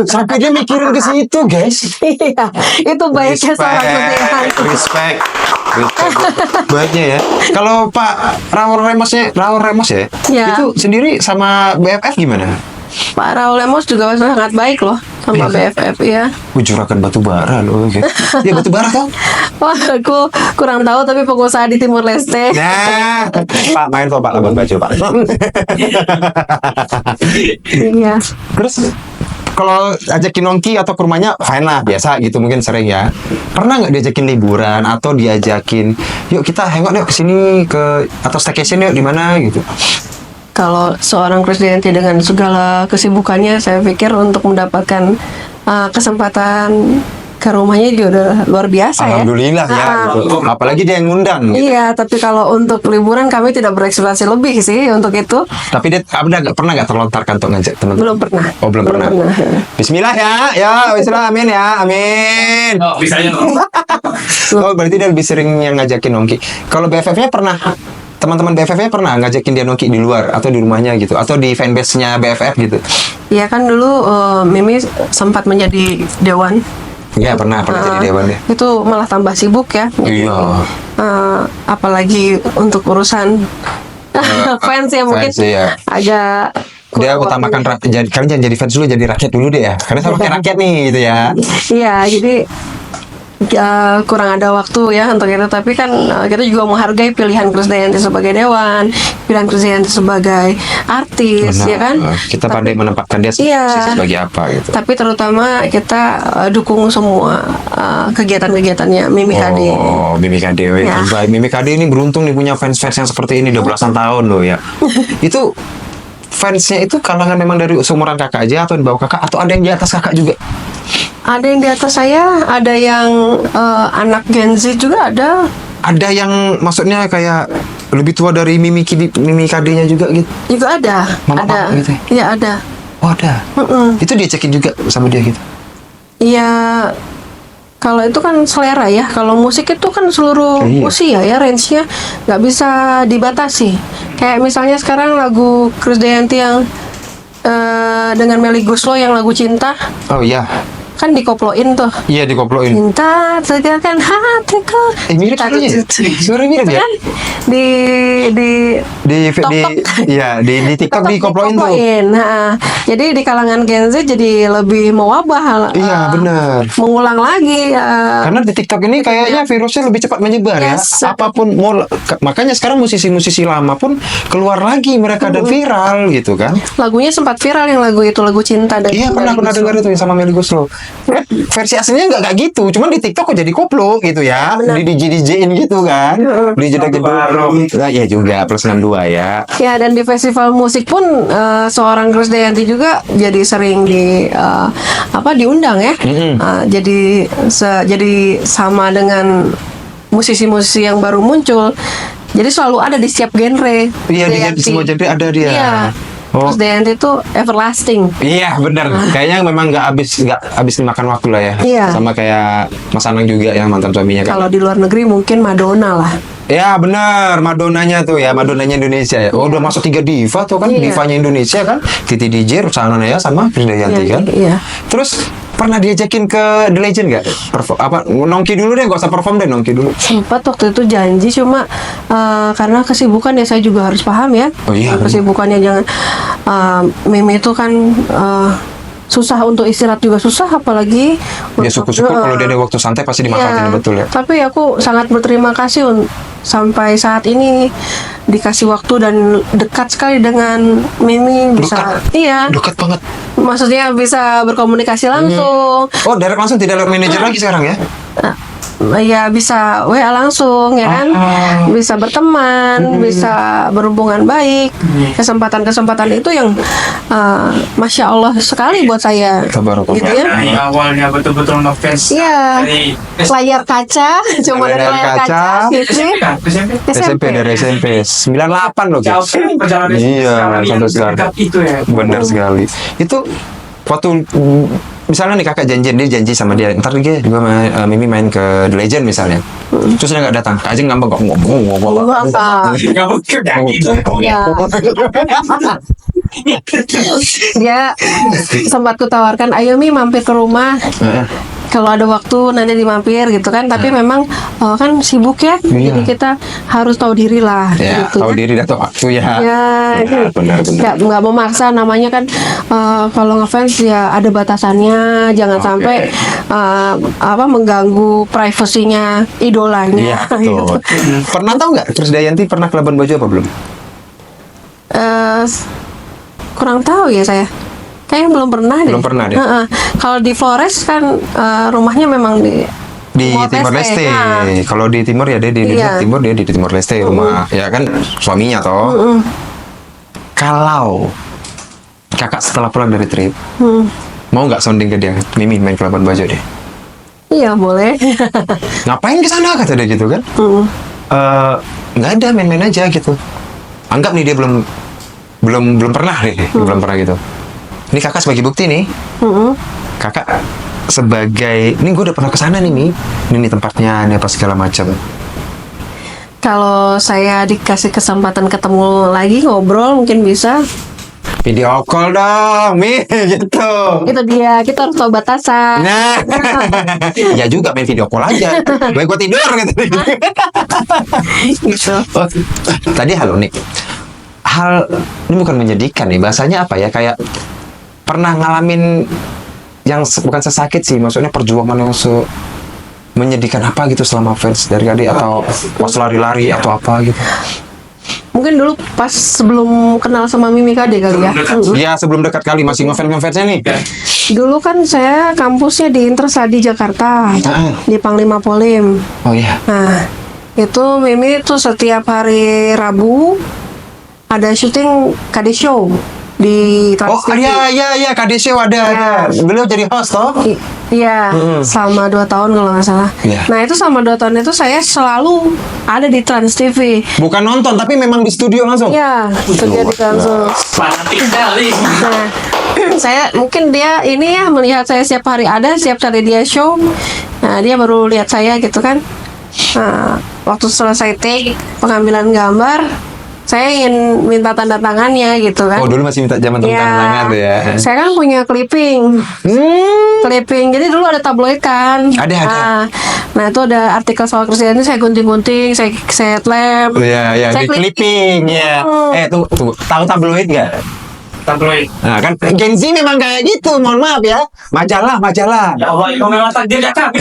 Sampai dia mikirin ke situ, guys. Iya, itu baiknya seorang Krisdayanti. Respect. Baiknya ya. Kalau Pak Raul Remos ya, Ya. itu sendiri sama BFF gimana? Pak Raul Lemos juga sangat baik loh sama Iya. BFF ya. Juragan batu bara loh. Gitu. Ya batu bara kan? Wah, aku kurang tahu, tapi pengusaha di Timur Leste. Nah, Pak main kok Pak Labuan Bajo Pak. Iya. Terus kalau ajakin nongki atau ke rumahnya fine lah, biasa gitu mungkin sering ya. Pernah nggak diajakin liburan atau diajakin yuk kita hangout yuk kesini atau staycation yuk di mana gitu? Kalau seorang Krisdayanti dengan segala kesibukannya, saya pikir untuk mendapatkan kesempatan ke rumahnya juga udah luar biasa ya. Alhamdulillah ya gitu. Apalagi dia yang ngundang gitu. Iya, tapi kalau untuk liburan kami tidak berekspektasi lebih sih untuk itu. Tapi dia pernah nggak terlontarkan untuk ngajak teman-teman? Belum pernah. Oh, belum pernah. Bismillah ya Bismillah, amin ya, amin. Oh, bisanya loh. Oh, berarti dia lebih sering yang ngajakin nongki. Kalau BFF-nya pernah, teman-teman BFF-nya pernah ngajakin dia nongki di luar atau di rumahnya gitu, atau di fanbase-nya BFF gitu? Iya kan dulu Mimi sempat menjadi dewan. Iya pernah jadi dewan deh. Itu malah tambah sibuk ya. Iya. Apalagi untuk urusan fans ya, mungkin fans, iya. agak Dia utamakan kalian jangan jadi fans dulu, jadi rakyat dulu deh ya. Karena sama kayak rakyat nih gitu ya. Iya, jadi kurang ada waktu ya untuk itu, tapi kan kita juga menghargai pilihan Krisdayanti sebagai dewan, pilihan Krisdayanti sebagai artis. Benar. Ya kan, Kita pandai menempatkan dia sebagai apa gitu. tapi terutama kita dukung semua kegiatan-kegiatannya Mimi KD. Oh, Mimi KD. Ya. Baik, Mimi KD ini beruntung nih punya fans-fans yang seperti ini, udah belasan tahun loh ya. Itu fansnya itu kalangan memang dari seumuran kakak aja atau di bawah kakak, atau ada yang di atas kakak juga? Ada yang di atas saya, ada yang anak Gen Z juga ada. Ada yang maksudnya kayak lebih tua dari Mimi KD-nya juga gitu? Juga ada. Mama ada. gitu ya? Iya ada. Oh ada. Itu dia cekin juga sama dia gitu? Iya. Kalau itu kan selera ya. Kalau musik itu kan seluruh Iya. usia ya, range-nya nggak bisa dibatasi. Kayak misalnya sekarang lagu Krisdayanti yang dengan Melly Goeslaw yang lagu Cinta, Oh iya. kan dikoploin tuh. Iya dikoploin. Cinta tegarkan hatiku. Mirip suaranya. Suara mirip ya? Kan di Di TikTok dikoploin tuh. Nah, jadi di kalangan Gen Z jadi lebih mewabah. Iya benar. Mengulang lagi. Karena di TikTok ini kayaknya virusnya lebih cepat menyebar Yes. ya. Apapun makanya sekarang musisi-musisi lama pun keluar lagi mereka dan viral gitu kan. Lagunya sempat viral yang lagu itu, lagu Cinta. Dan Iya pernah dengar itu yang sama Melly Goeslaw. Versi aslinya nggak kayak gitu, cuman di TikTok kok jadi koplo gitu ya, di DJ-in gitu kan, di jeda ya juga plus 62 ya. Ya, dan di festival musik pun seorang Krisdayanti juga jadi sering diundang ya. Jadi sama dengan musisi-musisi yang baru muncul. Jadi selalu ada di setiap genre. Iya di semua genre ada dia. Iya. Oh. Krisdayanti itu everlasting. Iya benar. Kayaknya memang nggak habis dimakan waktu lah ya. Iya. Sama kayak Mas Anang juga yang mantan suaminya kan. Kalau di luar negeri mungkin Madonna lah. Ya benar, Madonnanya tuh ya, Madonnanya Indonesia ya. Oh udah masuk 3 diva tuh kan, Iya. divanya Indonesia kan, Titi DJ, Rusana Naya sama Krisdayanti Iya, kan. iya. Terus pernah diajakin ke The Legend nggak? Nongki dulu deh, nggak usah perform deh, nongki dulu. Sempat waktu itu janji, cuma karena kesibukan ya, saya juga harus paham ya. Oh iya, Kesibukannya jangan Mimi itu kan susah untuk istirahat juga susah, apalagi Dia syukur-syukur kalau dia ada waktu santai pasti dimanfaatin betul ya. Tapi aku sangat berterima kasih sampai saat ini dikasih waktu dan dekat sekali dengan Mimi, bisa Dekat banget. maksudnya bisa berkomunikasi langsung. Oh, direct langsung tidak lewat manajer lagi sekarang ya? Ya bisa WA langsung ya kan, bisa berteman, bisa berhubungan baik. Kesempatan-kesempatan itu yang Masya Allah sekali buat saya. Tabarakallah. Gitu ya. Dari awalnya betul-betul ngefans Iya. dari Layar kaca, cuma dari layar kaca gitu. SMP dari SMP 98 loh Jauh guys. sekali perjalanan Iya, sekarang yang sampai sekarang. dekat itu ya. Benar sekali. Itu waktu misalnya nih kakak dia janji sama dia, ntar dia juga Mimi main ke The Legend misalnya. Terus dia nggak datang, Kak Ajeng ngambek kok ngomong. Apa? Nggak mungkin udah gitu. Ya. Dia sempat kutawarkan, ayo Mi mampir ke rumah. Kalau ada waktu nanti dimampir gitu kan, tapi memang kan sibuk ya, Iya. jadi kita harus tahu diri lah. Ya, gitu tahu ya. diri dan tahu waktu ya. Ya, Benar. nggak memaksa, namanya kan kalau ngefans ya ada batasannya, jangan sampai mengganggu privasinya idolanya. Iya, betul. Pernah tahu nggak Krisdayanti pernah ke Labuan Bajo apa belum? Kurang tahu ya saya. Kayaknya belum pernah deh. Belum pernah deh. Kalau di Flores kan rumahnya memang di Timor Leste. Kalau di Timur ya dia di Iya. Timur, dia di Timor Leste rumah. Ya kan suaminya toh. Kalau kakak setelah pulang dari trip, mau nggak sounding ke dia, Mimi main ke Labuan Bajo deh. Iya boleh. Ngapain ke sana kata dia gitu kan? Nggak ada, main-main aja gitu. Anggap nih dia belum pernah nih, belum pernah gitu. Ini kakak sebagai bukti nih. Kakak sebagai ini gue udah pernah kesana nih Mi. Ini tempatnya, ini apa segala macam. Kalau saya dikasih kesempatan ketemu lagi ngobrol mungkin bisa. Video call dong, Mi, gitu. Itu dia, kita harus tahu batasan. Nah, ya juga main video call aja. Baik gue tidur gitu. Gitu. Oh, tadi halo nih. hal ini bukan menyedihkan nih, bahasanya apa ya, kayak pernah ngalamin yang bukan sesakit sih, maksudnya perjuangan yang menyedihkan apa gitu selama fans dari KD, atau pas lari-lari atau apa gitu? Mungkin dulu pas sebelum kenal sama Mimi KD kali ya. Ya sebelum dekat kali masih ngefans-ngefansnya nih. Dulu kan saya kampusnya di Intersadi Jakarta, di Panglima Polim. Oh iya. Nah, itu Mimi tuh setiap hari Rabu ada syuting KD Show di Oh Trans TV. iya KD Show ada. Beliau jadi host toh? Iya, selama 2 tahun kalau nggak salah. Iya. Nah itu selama 2 tahun itu saya selalu ada di Trans TV. Bukan nonton tapi memang di studio langsung. Iya, kerja di langsung. Fanatik sekali. Nah, saya mungkin dia ini ya melihat saya setiap hari ada, setiap kali dia show. Nah, dia baru lihat saya gitu kan. Nah, waktu selesai take pengambilan gambar, saya ingin minta tanda tangannya gitu kan. Oh dulu masih minta zaman tanda tangan tuh ya. Saya kan punya clipping. Clipping. Jadi dulu ada tabloid kan. Ada. Nah, itu ada artikel soal Kristiani, saya gunting-gunting, saya lem. Iya Saya di clipping ya. Tuh tahu tabloid nggak? Tabloid. Nah kan Gen Z memang kayak gitu, mohon maaf ya. Majalah. Ya Allah, itu memang takdir kata.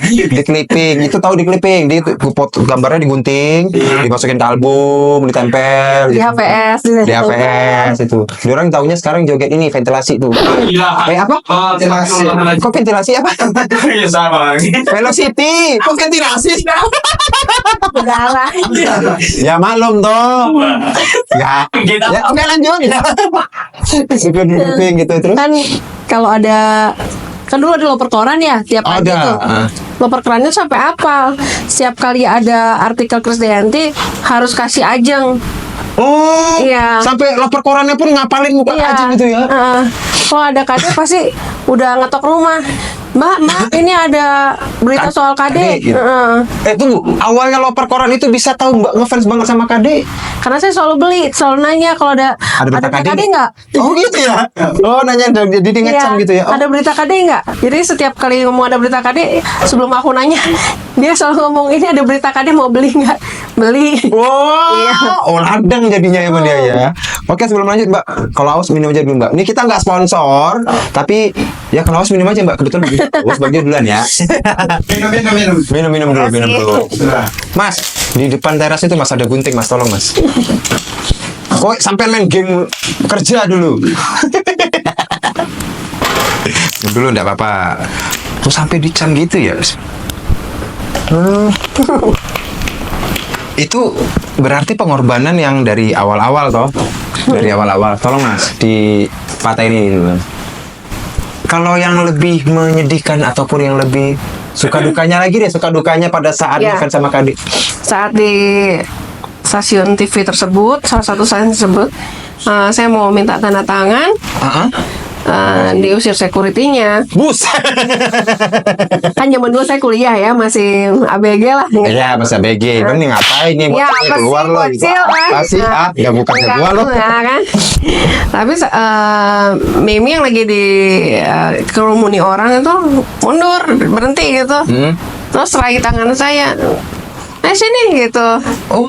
Di clipping, itu tahu di clipping, dia tuh gambarnya digunting, dimasukin ke album, ditempel Di gitu. HPS. Di HPS itu. Dia orang taunya sekarang joget ini ventilasi tuh. Gila. Apa? Oh, Ventilasi. Kok ventilasi apa? Ya sama lagi. Velocity. Kok ventilasi? Udara. Ya maklum toh. Ya. Gitu. Ya oke lanjut. Di clipping gitu terus. Kan kalau ada kan dulu ada loper koran ya tiap pagi Ada. tuh. Loper korannya sampai apa? Setiap kali ada artikel Krisdayanti harus kasih ajeng. Oh, Iya. sampai lapor korannya pun ngapalin muka aja gitu ya. Kalau ada KD pasti udah ngetok rumah. Mbak, ini ada berita soal KD. gitu. Tunggu, awalnya loper koran itu bisa tahu Mbak ngefans banget sama KD? Karena saya selalu beli, selalu nanya kalau ada berita KD nggak? Oh gitu ya? Oh nanya, jadi ngecam gitu ya? Oh. Ada berita KD nggak? Jadi setiap kali ngomong ada berita KD, sebelum aku nanya, dia selalu ngomong ini ada berita KD mau beli nggak? Beli. Wow, oh ladang jadinya ya Mbak dia ya. Oke sebelum lanjut Mbak, kalau aus minum aja dulu Mbak. Ini kita nggak sponsor, tapi ya kalau aus minum aja Mbak. Kebetulan aus bagian duluan ya. Minum dulu. Mas, di depan teras itu Mas ada gunting Mas, tolong Mas. Kok sampai main game kerja dulu? Dulu enggak apa-apa. Kok sampai dicam gitu ya? Itu berarti pengorbanan yang dari awal-awal toh? Dari awal-awal. Tolong Mas, dipatahin ini dulu. Kalau yang lebih menyedihkan ataupun yang lebih suka dukanya lagi deh, suka dukanya pada saat Ya. ngefans sama KD. Saat di stasiun TV tersebut, salah satu stasiun tersebut, saya mau minta tanda tangan, diusir security-nya. Bus. Kan zaman dulu saya kuliah ya, masih ABG lah. Iya, Mas ABG. Ini ngapain nih? Ya, Bocilnya apa keluar sih, lo. bocil, Apa sih? Ya bukan gua lo. Ya kan? Tapi Mimi yang lagi di kerumuni orang itu mundur, berhenti gitu. Terus raih tangan saya. Sini gitu. Oh,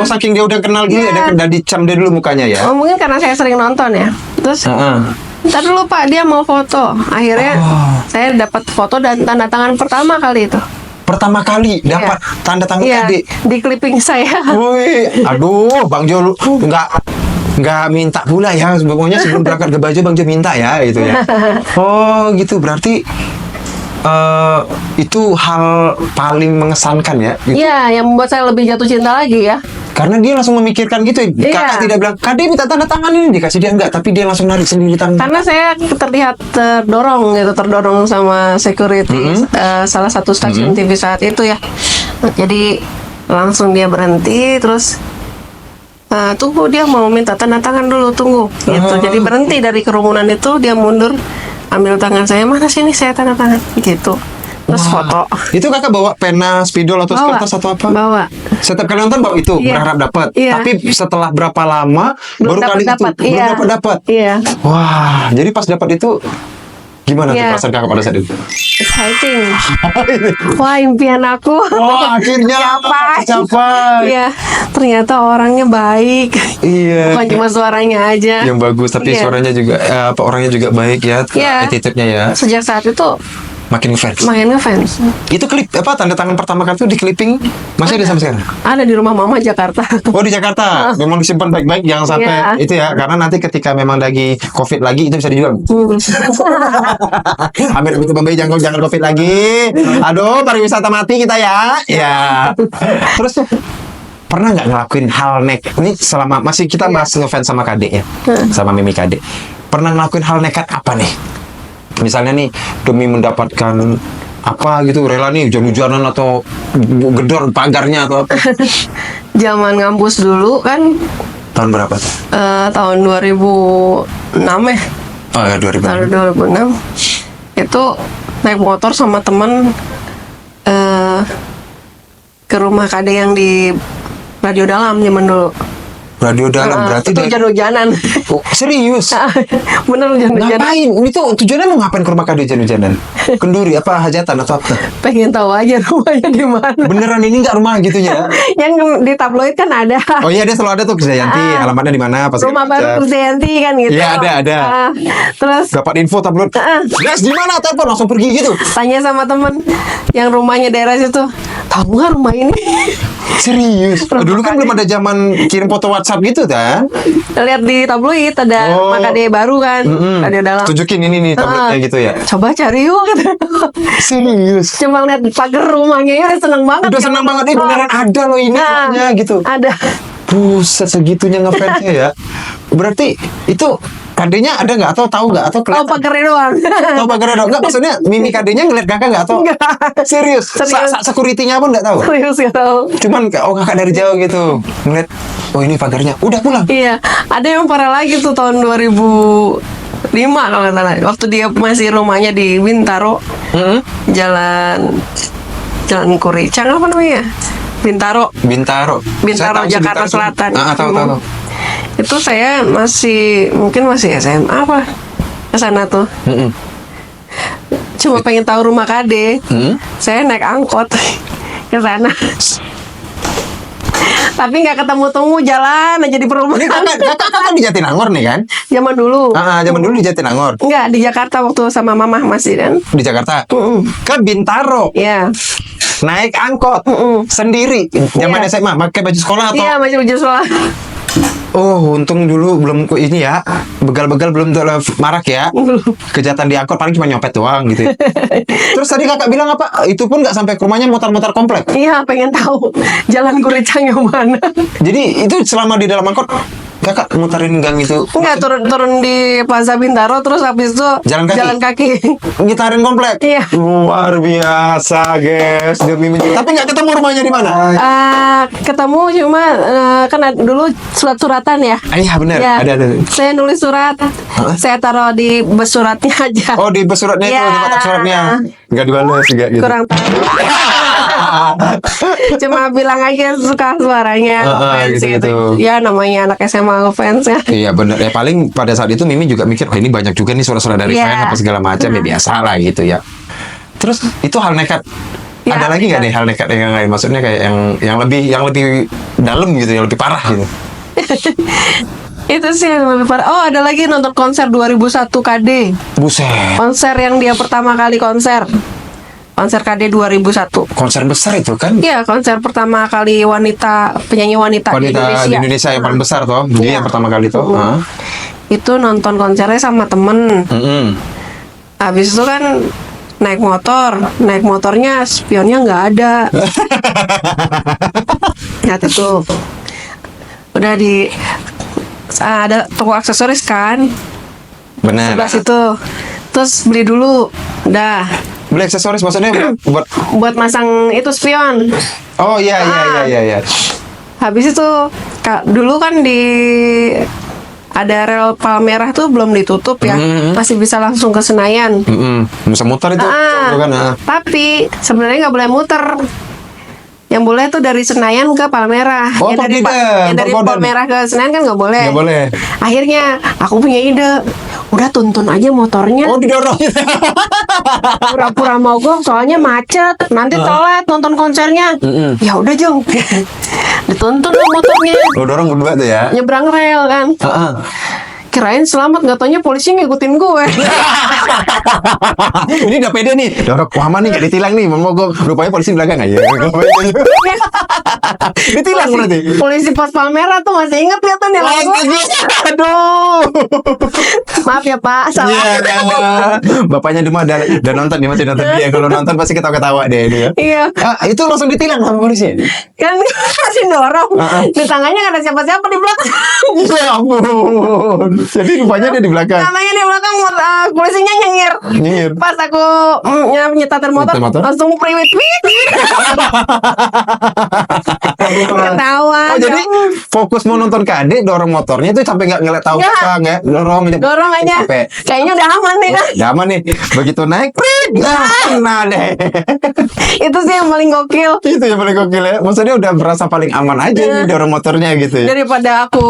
saking dia udah kenal gitu Iya. ya, udah dicam dia dulu mukanya ya. Oh, mungkin karena saya sering nonton ya. Terus ntar dulu Pak, dia mau foto. Akhirnya saya dapat foto dan tanda tangan pertama kali itu. Pertama kali dapat tanda tangan Iya, KD. di clipping saya. Wih, aduh, Bang Jo nggak minta pula ya. Pokoknya sebelum berangkat ke Bajo, Bang Jo minta ya gitu ya. Oh, gitu. Berarti itu hal paling mengesankan ya. Gitu. Iya, yang membuat saya lebih jatuh cinta lagi ya. Karena dia langsung memikirkan gitu. Iya. Kakak tidak bilang, KD minta tanda tangan ini, dikasih dia enggak, tapi dia langsung narik sendiri tangan. Karena saya terlihat terdorong sama security salah satu stasiun TV saat itu ya. Jadi langsung dia berhenti, terus tunggu, dia mau minta tanda tangan dulu, tunggu gitu. Jadi berhenti dari kerumunan itu, dia mundur, ambil tangan saya, mana sini saya tanda tangan gitu. Terus foto. Itu kakak bawa pena, spidol atau Bawa. kertas atau apa? Bawa. Setiap kali nonton bawa itu, Iya. berharap dapat. Iya. Tapi setelah berapa lama Belum baru kali itu dapat. belum dapat. Iya. Wah, jadi pas dapat itu Gimana tuh Iya. perasaan kakak pada saat itu? Exciting. Wah, impian aku. Wah, akhirnya tercapai. Iya, ternyata orangnya baik. Iya. Bukan cuma suaranya aja. Yang bagus, tapi Iya. suaranya juga orangnya juga baik ya, Iya. attitude-nya ya. Sejak saat itu Makin ngefans. makin ngefans. Itu klip apa tanda tangan pertama kali itu di clipping masih ada sampai sekarang? Ada di rumah mama Jakarta. Oh di Jakarta, memang disimpan baik-baik jangan sampai Iya. itu ya, karena nanti ketika memang lagi COVID lagi itu bisa dijual. Amir itu Bambai jangan COVID lagi. Aduh, pariwisata mati kita ya. Ya. Terus pernah nggak ngelakuin hal ini selama masih kita bahas ngefans sama Kade ya, sama Mimi Kade. Pernah ngelakuin hal nekat apa nih? Misalnya nih demi mendapatkan apa gitu, rela nih hujan-hujanan atau gedor pagarnya atau apa? Zaman ngampus dulu kan Tahun berapa tuh? tahun 2006 ya. Oh ya 2000. Tahun 2006 itu naik motor sama temen ke rumah Kade yang di Radio Dalam zaman dulu. Radio Dalam berarti itu dari- hujan-hujanan. Oh, serius? Bener hujan-hujanan. Ngapain? Itu tujuannya mau ngapain ke rumah Kade hujan-hujanan? Kenduri apa hajatan atau apa? Pengen tahu aja rumahnya di mana. Beneran ini nggak rumah gitunya? Yang di tabloid kan ada. Oh iya dia selalu ada tuh Krisdayanti, alamatnya di mana? Pas Rumah baru Krisdayanti kan gitu. Iya, ada. Terus dapat info tabloid. Guys, di mana? Telepon langsung pergi gitu. tanya sama temen yang rumahnya daerah situ, tahu nggak rumah ini? Serius? Dulu kan belum ada zaman kirim foto WhatsApp gitu kan? Lihat di tabloid ada Oh. rumah Kade baru kan, Radio Dalam. Tunjukin ini nih tabloidnya gitu ya. Coba cari yuk gitu. Serius? Cuma lihat pagar rumahnya ya seneng banget. Udah senang banget nih beneran ada loh ini Nah, rumahnya gitu. Ada. Buset segitunya ngefansnya ya. Berarti itu Kadenya ada nggak atau tahu nggak atau Oh, kelihatan? pagarnya doang. Tahu pagarnya dong? Nggak, maksudnya Mimi Kadenya ngeliat kakak nggak atau? Nggak. Serius? Serius. Security-nya pun nggak tahu? Serius gak tahu. Cuman oh kakak dari jauh gitu ngeliat, oh ini pagarnya, udah pulang. Iya, ada yang parah lagi tuh tahun 2005 kalau nggak salah. Waktu dia masih rumahnya di Bintaro, jalan Kuricang apa namanya? Bintaro. Bintaro. Bintaro, Saya tahu sih Jakarta Bintaro. Selatan. Tahu. Itu saya mungkin masih SMA apa ke sana tuh. Cuma pengen tahu rumah Kade. Saya naik angkot ke sana. Tapi nggak ketemu-temu, jalan aja di Ini perumahan. kakak kan di Jatinangor nih kan? Zaman dulu. Zaman dulu di Jatinangor. Enggak, di Jakarta waktu sama mama masih kan. Di Jakarta. Ke Bintaro. Iya. Naik angkot. Sendiri. Zaman Iya. SMA. Pakai baju sekolah atau? Iya, masih baju sekolah. Oh, untung dulu belum ini ya. Begal-begal belum marak ya. Kejahatan di angkot paling cuma nyopet doang gitu ya. Terus tadi kakak bilang apa? Itu pun nggak sampai ke rumahnya, mutar-mutar komplek. Iya, pengen tahu jalan Kuricang yang mana. Jadi itu selama di dalam angkot kakak muterin gang itu. Enggak, turun di Plaza Bintaro, terus habis itu Jalan kaki? Ngitarin komplek. Iya. Luar biasa, guys. Demi tapi nggak ketemu rumahnya di mana? Ketemu cuma kan dulu surat-suratan ya. Iya benar. Ya, Ada. saya nulis surat, saya taruh di bus suratnya aja. Oh di bus suratnya itu, Iya. di kotak suratnya. Nggak dibalas juga gitu. Kurang tahu. Cuma bilang aja suka suaranya. ngefans gitu. Ya namanya anak SMA ngefans ya. Iya benar. Ya paling pada saat itu Mimi juga mikir, wah ini banyak juga nih suara-suara dari Iya. fans apa segala macam ya biasa lah gitu ya. Terus itu hal nekat. Ya, Ada lagi nggak nih hal nekat yang lain? Maksudnya kayak yang lebih dalam gitu, yang lebih parah gitu. Itu sih yang lebih parah. Oh, ada lagi nonton konser 2001 KD. Buset. Konser yang dia pertama kali konser. Konser KD 2001. Konser besar itu kan? Iya, konser pertama kali penyanyi wanita di Wanita Indonesia. di Indonesia yang paling besar toh. Dia Iya. yang pertama kali toh. Hah? Itu nonton konsernya sama temen. Habis itu kan naik motornya spionnya nggak ada. Lihat itu. Udah ada toko aksesoris kan Benar. sebelah situ. Terus beli dulu. Udah. Beli aksesoris maksudnya buat Masang itu spion. oh iya. Habis itu dulu kan ada rel Palmerah tuh belum ditutup ya, masih bisa langsung ke Senayan. Bisa muter itu kan. Tapi sebenarnya nggak boleh muter. Yang boleh tuh dari Senayan ke Palmerah. Oh, yang dari, Perpiden, yang dari Perpiden. Palmerah ke Senayan kan nggak boleh. Nggak boleh. Akhirnya aku punya ide. Udah tuntun aja motornya. Oh, didorong. Pura-pura mogok soalnya macet. Nanti telat nonton konsernya. Ya udah Jong. Dituntun lah motornya. Lo dorong berdua tuh ya. Nyebrang rel kan. Heeh. Kirain selamat, nggak taunya polisi ngikutin gue. Ini udah pede nih. Dorong aman nih, gak ditilang nih, mogok. Rupanya polisi di belakang aja. Ditilang berarti. Polisi pos Palmerah tuh masih inget ya tuh nih lagu. Aduh. Maaf ya Pak, salah. Iya. Bapaknya di mana udah nonton, dia masih nonton dia. Kalau nonton pasti ketawa-ketawa deh dia. Iya, Itu langsung ditilang sama polisi. kan masih dorong. Di tangannya nggak ada siapa-siapa di belakang. Ya ampun. Jadi rupanya dia di belakang. Namanya di belakang polisinya nyengir. Nyengir. Pas aku nyetater motor, Nyetir motor? langsung priwit. Ketawa. Oh jadi fokus mau nonton KD, dorong motornya itu sampai nggak ngeliat tahu Nggak. apa nggak dorong dorong aja. Sampai Kayaknya udah aman nih kan. udah aman nih. Begitu naik, prit, nah deh. Itu sih yang paling gokil. Itu yang paling gokil ya. Maksudnya udah berasa paling aman aja nih dorong motornya gitu ya. Daripada aku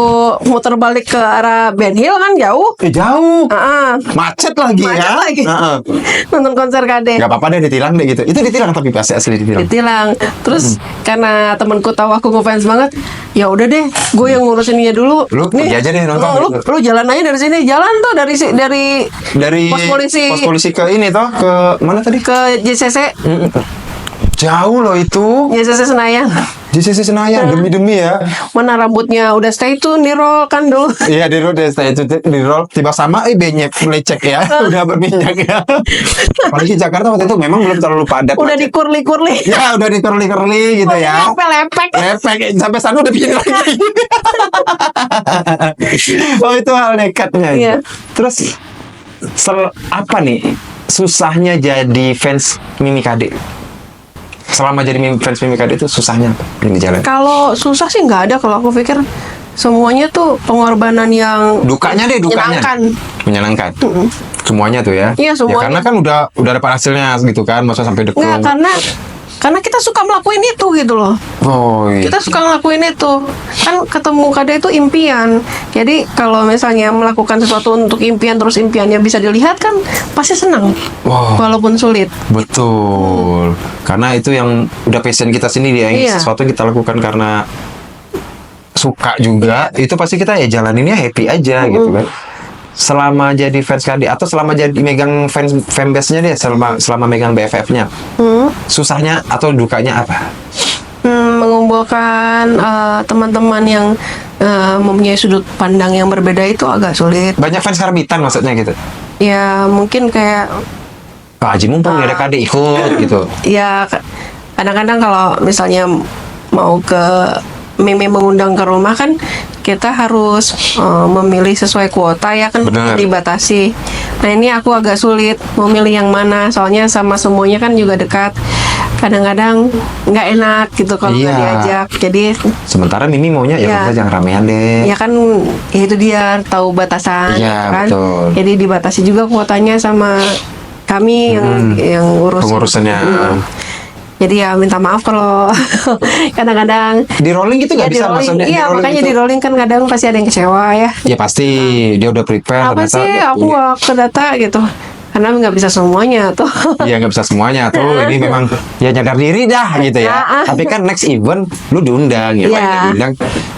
muter balik ke arah Ben Hill kan jauh. Jauh. Ah, Macet lagi Macet ya. lagi. Heeh. nonton konser KD. Gak apa-apa deh ditilang deh gitu. Itu ditilang tapi pasti asli ditilang. Ditilang. Terus karena temanku tahu aku ngefans banget, ya udah deh, gue yang ngurusinnya dulu. Lu pergi aja deh nonton. Lu jalan aja dari sini, jalan tuh dari Dari pos polisi ke ini toh ke mana tadi? ke JCC Jauh loh itu. JCC Senayan. Di sisi Senayan demi ya. Mana rambutnya udah stay tune di roll kan dulu. Iya di roll deh, itu di roll tiba sama benyek lecek ya, udah berminyak ya. Apalagi Jakarta waktu itu memang belum terlalu padat. Udah macet. dikurli-kurli. Ya udah di curly gitu ya. Sampai lepek. Lepek sampai sana udah bikin lagi. Oh itu hal nekatnya. Iya. Terus apa nih susahnya jadi fans Mimi KD? Selama jadi fans Mimi KD itu susahnya apa yang dijalani? Kalau susah sih nggak ada, kalau aku pikir semuanya tuh pengorbanan yang Dukanya deh, dukanya. menyenangkan. Menyenangkan. Semuanya tuh ya. Iya, semuanya. Ya, karena kan udah dapat hasilnya gitu kan, masa sampai dekung. Nggak, karena kita suka melakuin itu gitu loh. Oh, iya. Kita suka ngelakuin itu. Kan ketemu KD itu impian. Jadi kalau misalnya melakukan sesuatu untuk impian, terus impiannya bisa dilihat kan pasti senang. Wow. Walaupun sulit. Betul. Karena itu yang udah passion kita sendiri ya. Iya. Sesuatu yang kita lakukan karena suka juga, itu pasti kita ya jalaninnya happy aja gitu kan. Selama jadi fans KD atau selama jadi megang fanbase-nya deh, selama megang BFF-nya. Susahnya atau dukanya apa? Mengumpulkan teman-teman yang mempunyai sudut pandang yang berbeda itu agak sulit. Banyak fans karbitan maksudnya gitu. Ya mungkin kayak Pak Haji mumpung nggak ada KD ikut gitu. ya kadang-kadang kalau misalnya mau ke Mimi mengundang ke rumah kan kita harus memilih sesuai kuota ya kan, Benar. dibatasi. Nah ini aku agak sulit memilih yang mana, soalnya sama semuanya kan juga dekat. Kadang-kadang nggak enak gitu kalau nggak Iya. diajak. Jadi Sementara Mimi maunya ya Iya. udah jangan ramean deh. ya kan ya itu dia tahu batasan Iya, kan. betul. Jadi dibatasi juga kuotanya sama kami yang urus Pengurusannya. Jadi ya minta maaf kalau kadang-kadang Di rolling gitu nggak ya, di bisa rolling. maksudnya. Iya, rolling makanya gitu. di rolling kan kadang pasti ada yang kecewa ya. Ya pasti dia udah prepare Apa ternyata sih dia aku punya. ke data gitu. Karena nggak bisa semuanya tuh. Iya nggak bisa semuanya tuh. Ini memang ya nyadar diri dah gitu ya. Tapi kan next event lu diundang ya. Iya. Pak, diundang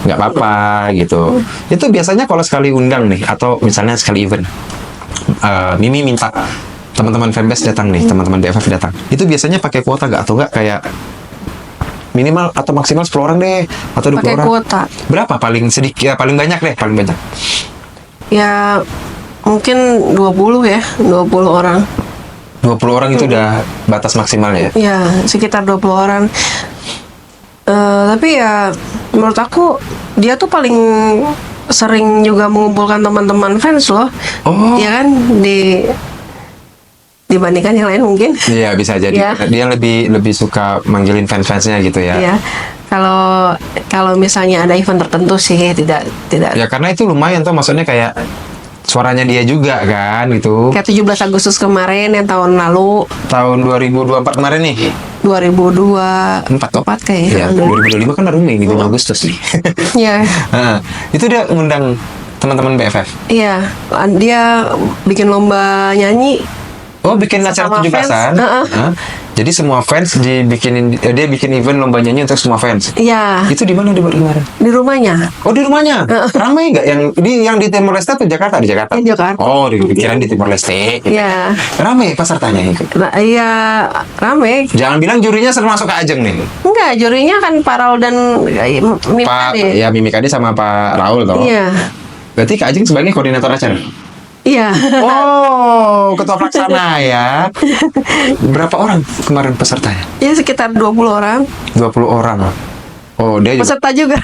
nggak apa-apa gitu. Itu biasanya kalau sekali undang nih atau misalnya sekali event, Mimi minta teman-teman fanbase datang nih, teman-teman BFF datang. Itu biasanya pakai kuota nggak atau nggak kayak minimal atau maksimal 10 orang deh atau 20 Pakai orang? kuota. Berapa paling sedikit ya, paling banyak deh, paling banyak. Ya mungkin 20 ya, 20 orang. 20 orang itu udah batas maksimalnya ya. Ya, sekitar 20 orang. Tapi ya menurut aku dia tuh paling sering juga mengumpulkan teman-teman fans loh. Oh. Ya kan dibandingkan yang lain mungkin. Iya bisa jadi. Iya. Dia lebih suka manggilin fans-fansnya gitu ya. Ya. Kalau misalnya ada event tertentu sih tidak. Ya karena itu lumayan tuh, maksudnya kayak suaranya dia juga kan gitu. Kayak 17 Agustus kemarin yang tahun lalu. Tahun 2024 kemarin nih. 2024 Ya, kayaknya. 2025 kan baru Mei, 5 Agustus nih. Iya. Nah, itu dia ngundang teman-teman BFF. Iya, dia bikin lomba nyanyi. Oh, bikin acara Sama 17-an. fans, heeh. Hah? Jadi semua fans dia bikin event lomba nyanyi untuk semua fans. Iya, Itu di mana dibuat kemarin? di rumahnya. Oh, di rumahnya. Ramai nggak yang di Timor Leste atau Jakarta? Di Jakarta. Di Jakarta. Oh, dikirain di Timor Leste. Iya. Ramai pesertanya ikut. Nah, iya, rame. Jangan bilang jurinya termasuk Kak Ajeng nih. Enggak, jurinya kan Pak Raul dan Mimi Pak Kade. ya Mimi Kade sama Pak Raul toh. Iya. Berarti Kak Ajeng sebagai koordinator acara. Iya. Oh, ketua pelaksana ya. Berapa orang kemarin pesertanya? Ya sekitar 20 orang. 20 orang. Oh, dia juga. Peserta juga.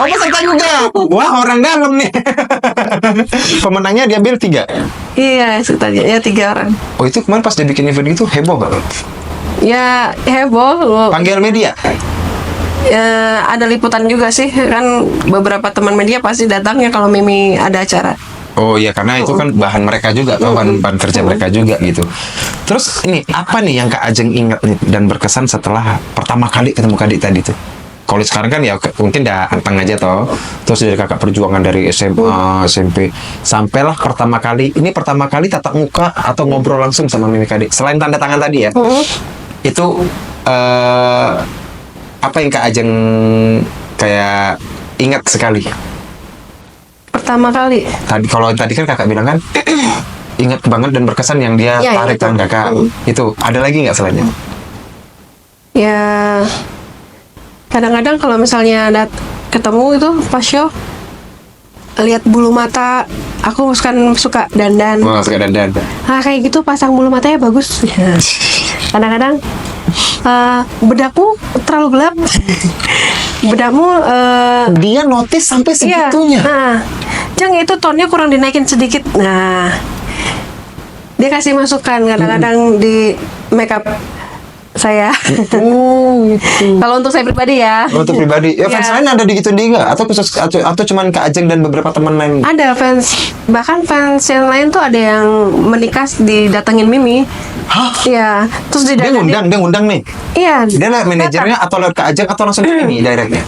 Oh, peserta juga. Wah, orang dalam nih. Pemenangnya diambil 3. Iya, sekitar ya 3 orang. Oh, itu kemarin pas dia bikin event itu heboh banget. Ya heboh. Panggil media. Ya, ada liputan juga sih, kan beberapa teman media pasti datang ya kalau Mimi ada acara. Oh iya, karena itu kan bahan mereka juga, tau, bahan kerja mereka juga gitu. Terus ini apa nih yang Kak Ajeng ingat nih dan berkesan setelah pertama kali ketemu Kadik tadi tuh? Kalau sekarang kan ya mungkin udah anteng aja toh. Terus dari kakak perjuangan dari SMA, SMP, sampailah pertama kali tatap muka atau ngobrol langsung sama Mimi Kadik. Selain tanda tangan tadi ya, itu apa yang Kak Ajeng kayak ingat sekali? Pertama kali. Tadi kan kakak bilang kan ingat banget dan berkesan yang dia Ya, tarik itu. tangan kakak. Itu ada lagi nggak selainnya? Ya kadang-kadang kalau misalnya ketemu itu pas show, lihat bulu mata, aku kan suka dandan. Wah, suka dandan. Ah, kayak gitu pasang bulu matanya bagus. Kadang-kadang bedakmu terlalu gelap. Bedakmu Dia notice sampai iya. segitunya. Nah, Jang itu tonnya kurang dinaikin sedikit. Nah, dia kasih masukan kadang-kadang di makeup saya. Oh, gitu. Kalau untuk saya pribadi ya. Untuk pribadi, ya fans Ya. lain ada di gitu dia nggak? Atau cuman Kak Ajeng dan beberapa teman lain? Ada fans, bahkan fans yang lain tuh ada yang menikah didatengin Mimi. Hah? Iya, terus Dia ngundang nih. Iya. Dia lewat manajernya atau lewat Kak Ajeng atau langsung ke Mimi directnya?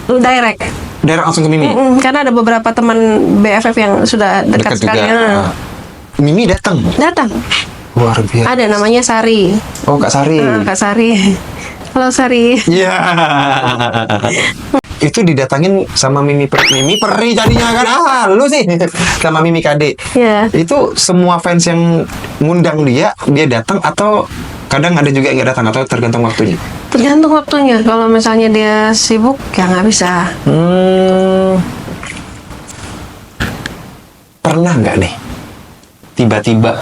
Direct. Direct langsung ke Mimi. Karena ada beberapa teman BFF yang sudah dekat Dekat juga. sekali. Ah. Mimi datang. Datang. Luar biasa. Ada namanya Sari. Oh, Kak Sari. Kak Sari. Halo Sari. Iya. Itu didatangin sama Mimi Peri jadinya kan. Lu sih sama Mimi Kade. Iya. Itu semua fans yang ngundang dia datang atau kadang ada juga yang nggak datang atau tergantung waktunya? Tergantung waktunya. Kalau misalnya dia sibuk, ya nggak bisa. Pernah nggak nih tiba-tiba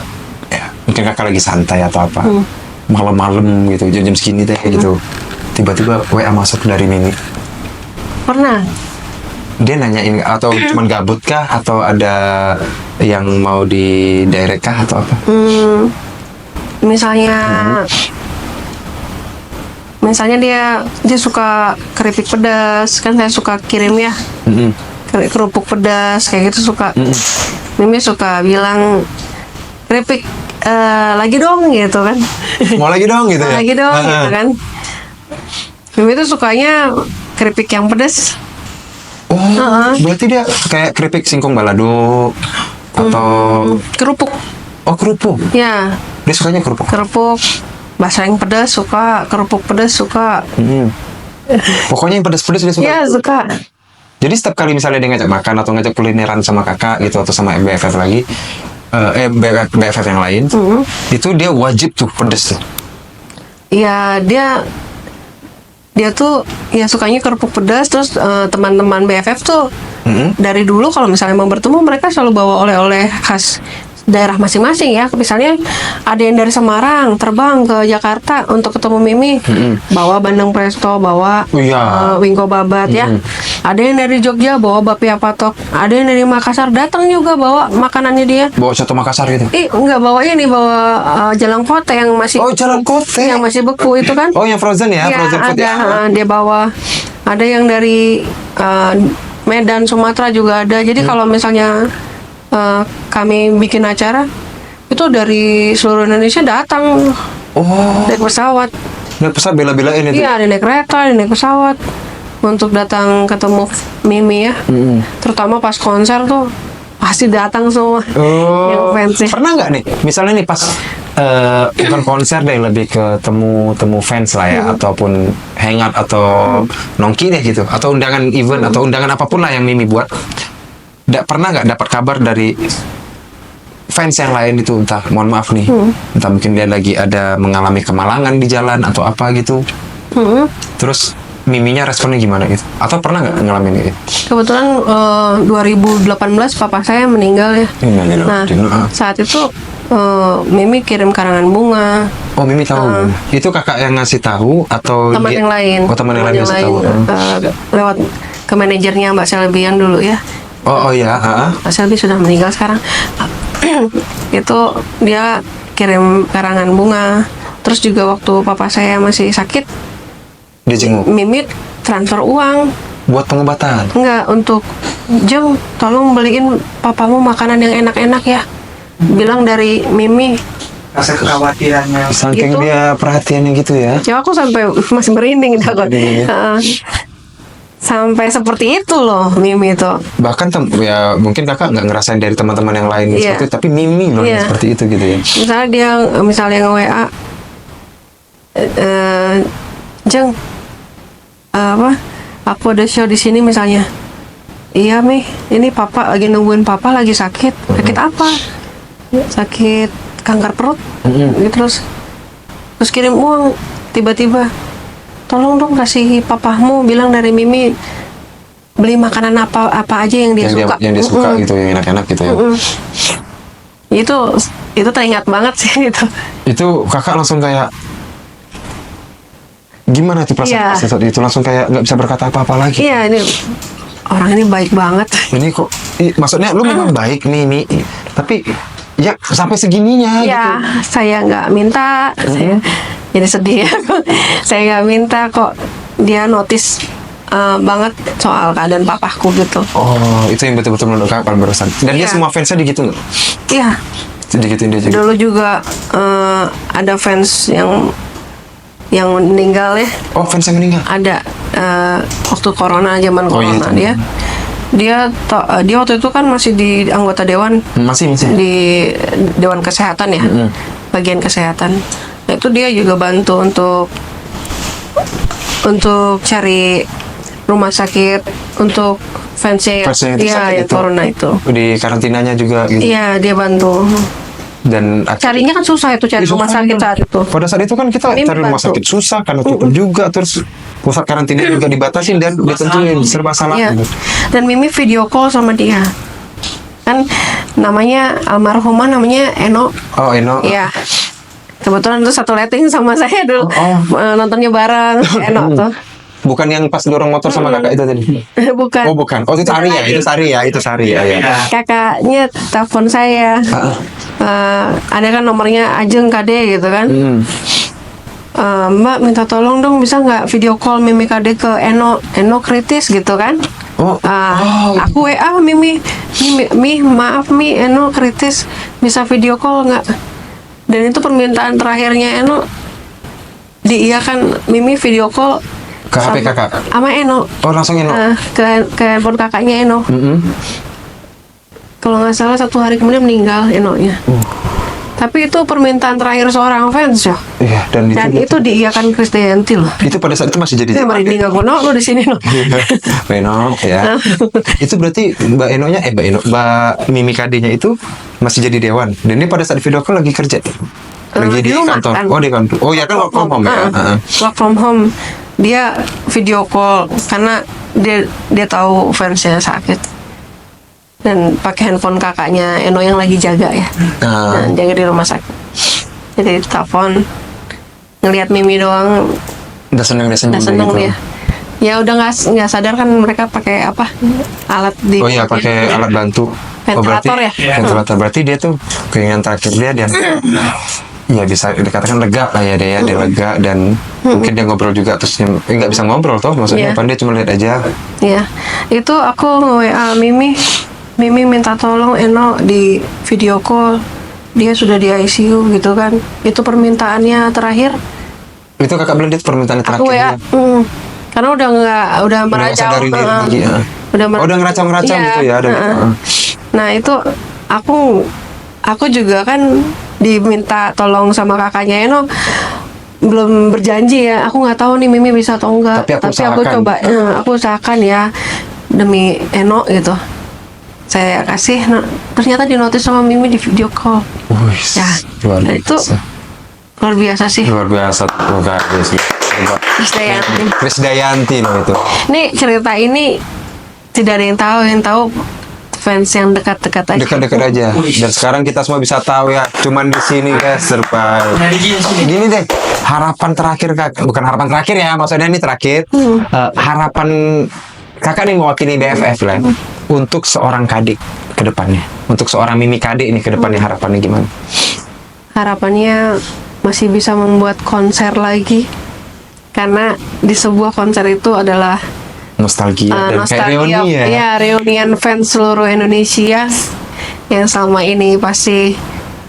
ya mungkin kakak lagi santai atau apa malam-malam gitu jam-jam segini deh gitu tiba-tiba WA masuk dari Mimi, Pernah. dia nanyain atau cuman gabut kah atau ada yang mau di direct kah atau apa? Misalnya dia suka keripik pedas, kan saya suka kirim ya. Kerupuk pedas kayak gitu suka. Mimi suka bilang keripik lagi dong gitu kan. Mau lagi dong gitu ya? Lagi dong gitu kan. Mimi tuh sukanya keripik yang pedas. Oh, berarti dia kayak keripik singkong balado atau Kerupuk. oh kerupuk. Ya, Dia sukanya kerupuk. kerupuk basreng pedas suka, kerupuk pedas suka. Pokoknya yang pedas-pedas dia suka. Ya, suka. Jadi setiap kali misalnya dia ngajak makan atau ngajak kulineran sama kakak gitu atau sama BFF lagi, BFF yang lain, itu dia wajib tuh pedes tuh. Ya, dia tuh ya sukanya kerupuk pedas. Terus teman-teman BFF tuh dari dulu kalau misalnya mau bertemu mereka selalu bawa oleh-oleh khas daerah masing-masing ya. Misalnya ada yang dari Semarang terbang ke Jakarta untuk ketemu Mimi, bawa bandeng presto, bawa wingko babat ya. Ada yang dari Jogja bawa bapia patok, ada yang dari Makassar datang juga bawa makanannya dia. Bawa soto Makassar gitu. Enggak bawa ini, bawa jalang kote yang masih Oh, jalan kote. yang masih beku itu kan. Oh, yang frozen ya, Iya, frozen food ada, ya. dia bawa. Ada yang dari Medan, Sumatera juga ada. Jadi kalau misalnya kami bikin acara itu dari seluruh Indonesia datang Oh, naik pesawat. naik pesawat bela-belain itu. Iya, ada naik kereta, ada naik pesawat untuk datang ketemu Mimi ya. Terutama pas konser tuh pasti datang semua yang fansnya. Pernah nggak nih, misalnya nih pas bukan konser deh, lebih ke temu fans lah ya, ataupun hangout atau nongki deh gitu, atau undangan event atau undangan apapun lah yang Mimi buat. Pernah nggak dapat kabar dari fans yang lain itu, entah mohon maaf nih, entah mungkin dia lagi ada mengalami kemalangan di jalan atau apa gitu, terus Miminya responnya gimana gitu, atau pernah nggak ngalamin gitu? Kebetulan 2018 papa saya meninggal ya. Nah, Innalillahi. saat itu Mimi kirim karangan bunga. Oh, Mimi tahu. Itu kakak yang ngasih tahu atau Teman yang lain. Oh, teman yang lain ngasih tahu. Lewat ke manajernya Mbak Selbian dulu ya. Oh iya, Mbak Selby sudah meninggal sekarang. Itu dia kirim karangan bunga. Terus juga waktu papa saya masih sakit, dia jenguk. Mimi transfer uang. Buat pengobatan. Enggak, untuk Jeng, tolong beliin papamu makanan yang enak-enak ya. Bilang dari Mimi. Rasa kekhawatirannya. Saking Gitu. dia perhatiannya gitu ya. Ya aku sampai masih merinding takut. Sampai seperti itu loh Mimi itu. Bahkan ya mungkin kakak nggak ngerasain dari teman-teman yang lain Iya. seperti itu, tapi Mimi loh yang Iya. seperti itu gitu ya. Misalnya nge-WA, Jeng, aku ada show di sini misalnya. Iya Mi, ini papa lagi nungguin papa lagi sakit. Sakit apa? Sakit kanker perut. Terus kirim uang tiba-tiba. Tolong dong kasih papahmu, bilang dari Mimi beli makanan apa aja yang dia suka. Yang dia suka gitu, yang enak-enak gitu ya. Itu teringat banget sih itu. Itu kakak langsung kayak gimana tuh perasaan Iya. pas saat itu, langsung kayak nggak bisa berkata apa-apa lagi. Iya, ini orang ini baik banget. Ini kok, maksudnya lu memang baik Mimi, tapi ya sampai segininya gitu. Ya, saya nggak minta. Saya jadi sedih ya. Saya nggak minta kok. Dia notice banget soal keadaan papaku gitu. Oh, itu yang betul-betul menurut kakak paling berkesan. Dan dia Iya. semua fansnya digitu nggak? Iya. Digituin dia juga. Dulu juga ada fans yang meninggal ya. Oh, fans yang meninggal. Ada waktu corona, zaman Oh, iya, corona itu. dia waktu itu kan masih di anggota dewan Masih. di Dewan Kesehatan ya, bagian kesehatan. Nah, itu dia juga bantu untuk cari rumah sakit untuk fansnya Fansnya itu iya, sakit yang itu. corona itu. Di karantinanya juga gitu. Iya, dia bantu. Dan Carinya kan susah itu, cari rumah sakit saat itu. pada saat itu kan kita Mimi cari rumah bantu. sakit susah karena tutup juga, terus pusat karantina juga dibatasin dan ditentuin serba salah. Iya. Gitu. Dan Mimi video call sama dia. Kan namanya almarhumah namanya Eno. Oh, Eno. Iya. Kebetulan itu satu letting sama saya dulu. Nontonnya bareng Eno tuh. Bukan yang pas dorong motor sama kakak itu tadi. Bukan. Oh, bukan. Oh, itu Sari ya. Itu Sari ya. Kakaknya telepon saya. Ada kan nomornya Ajeng KD gitu kan. Mbak minta tolong dong, bisa nggak video call Mimi KD ke Eno kritis gitu kan. Oh. Aku WA Mimi, maaf Mi, Eno kritis, bisa video call nggak? Dan itu permintaan terakhirnya Eno, diiyakan Mimi video call Ke HP kakak. sama Eno. Oh, langsung Eno. Ke handphone kakaknya Eno. Kalau nggak salah 1 hari kemudian meninggal Enonya. Tapi itu permintaan terakhir seorang fans ya. Iya, dan itu diiyakan Krisdayanti loh. itu pada saat itu masih jadi. Saya merinding aku, lo di sini lo. Eno ya. Itu berarti Mbak Mimi KD-nya itu masih jadi dewan. Dan ini pada saat video call lagi kerja. Lagi di rumah, kantor. kan? Oh, di kantor. Oh, ya kan work from home ya. Work from home. Dia video call karena dia tahu fansnya sakit. Dan pakai handphone kakaknya Eno yang lagi jaga ya. Nah, jaga di rumah sakit. Jadi telepon, ngelihat Mimi doang Udah seneng udah seneng dia. Ya udah nggak sadar kan mereka pakai apa, alat di. Oh iya, pakai alat bantu. Ventilator ya? Ventilator. Berarti dia tuh keinginan terakhir dia ya bisa dikatakan lega lah ya dia lega, dan mungkin dia ngobrol juga, terus nggak bisa ngobrol toh, maksudnya Iya. apa, dia cuma lihat aja. Ya, itu aku nge-WA Mimi minta tolong Eno di video call. dia sudah di ICU gitu kan. Itu permintaannya terakhir. Itu kakak bilang itu permintaan terakhir. Aku WA, karena udah nggak meracau, sadari diri lagi, ya. udah Oh, udah ngeracau-ngeracau Iya, gitu ya, ada. Nah itu aku juga kan diminta tolong sama kakaknya Eno, belum berjanji ya, aku nggak tahu nih Mimi bisa atau enggak, Tapi aku aku usahakan. coba, aku usahakan ya demi Eno gitu. Saya kasih, ternyata di notice sama Mimi di video call. Wih, Ya, luar nah, itu biasa. luar biasa sih. Luar biasa tuh guys. Krisdayanti. Krisdayanti loh itu. Nih cerita ini tidak ada yang tahu fans yang dekat-dekat aja. Dekat-dekat aja. Dan sekarang kita semua bisa tahu ya. Cuman di sini guys, terbaik. Dari sini. Gini deh, harapan terakhir kakak, bukan harapan terakhir ya, maksudnya ini terakhir. Harapan kakak nih mewakili BFF lah, untuk seorang Kadek ke depannya, untuk seorang Mimi Kadek ini ke depannya harapannya gimana? Harapannya masih bisa membuat konser lagi, karena di sebuah konser itu adalah Nostalgia dan kayak reuni ya. ya, reunian fans seluruh Indonesia yang selama ini pasti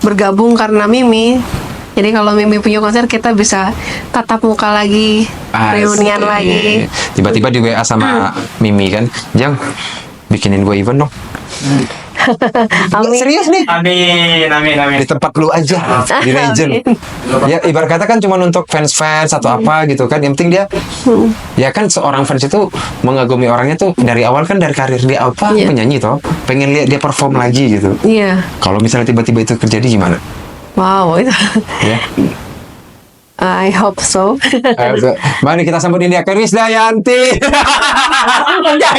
bergabung karena Mimi. Jadi kalau Mimi punya konser, kita bisa tatap muka lagi, reunian Asik. lagi. Tiba-tiba di WA sama Mimi kan, Jang, bikinin gue event dong. Amin. Serius nih? Amin. Di tempat lu aja, di Legend. Ya ibarat kata kan cuma untuk fans-fans atau apa gitu kan. Yang penting dia, ya kan seorang fans itu mengagumi orangnya tuh dari awal kan, dari karir dia apa, Iya. penyanyi toh. Pengen lihat dia perform lagi gitu. Iya, Kalau misalnya tiba-tiba itu terjadi gimana? wow itu. Ya. I hope so. Mari kita sambut India Krisdayanti. Enggak.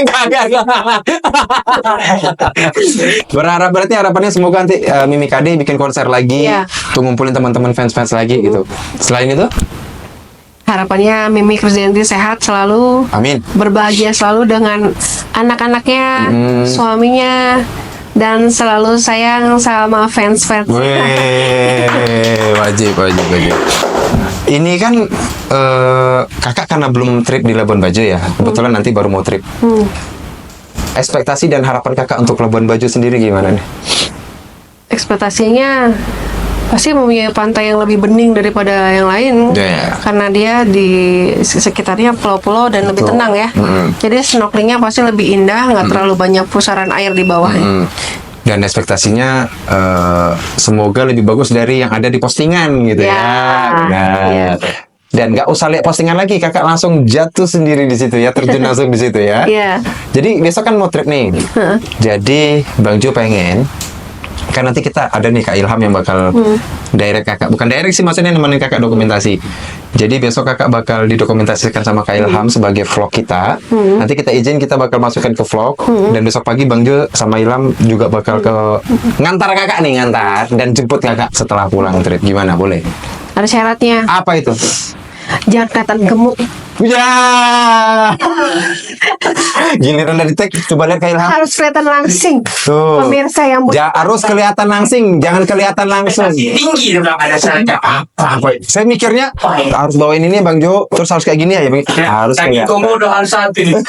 Berharap berarti harapannya semoga nanti Mimi Kade bikin konser lagi, Iya. tuh ngumpulin teman-teman fans-fans lagi gitu. Selain itu, Harapannya Mimi Krisdayanti sehat selalu, amin. berbahagia selalu dengan anak-anaknya, suaminya, dan selalu sayang sama fans-fans. Wajib. Ini kan kakak karena belum trip di Labuan Bajo ya, kebetulan nanti baru mau trip. Ekspektasi dan harapan kakak untuk Labuan Bajo sendiri gimana nih? Ekspektasinya pasti mempunyai pantai yang lebih bening daripada yang lain, Iya. karena dia di sekitarnya pulau-pulau dan lebih Betul. tenang ya. Jadi snorkelingnya pasti lebih indah, nggak terlalu banyak pusaran air di bawahnya. Dan ekspektasinya semoga lebih bagus dari yang ada di postingan gitu ya. Benar. Iya. Dan nggak usah lihat postingan lagi, kakak langsung jatuh sendiri di situ ya, terjun langsung di situ ya. Iya. Jadi besok kan mau trip nih. Jadi Bang Jo pengen, kan nanti kita ada nih Kak Ilham yang bakal direct kakak, bukan direct sih, maksudnya nemenin kakak dokumentasi. Jadi besok kakak bakal didokumentasikan sama Kak Ilham sebagai vlog kita. Nanti kita izin, kita bakal masukkan ke vlog. Dan besok pagi Bang Jo sama Ilham juga bakal ke ngantar kakak nih, ngantar dan jemput kakak setelah pulang trip. Gimana, boleh? Ada syaratnya, Apa itu? jangan kelihatan gemuk. Ya. Giliran dari tag, coba lihat Kak Ilham. Harus kelihatan langsing. Tuh. Pemirsa yang Harus kelihatan langsing, jangan kelihatan langsung. Tinggi bilang ada syaratnya. Apa? Saya mikirnya harus bawain ini Bang Jo, terus harus kayak gini ya. Harus Kaki kayak komodo harus satu nih.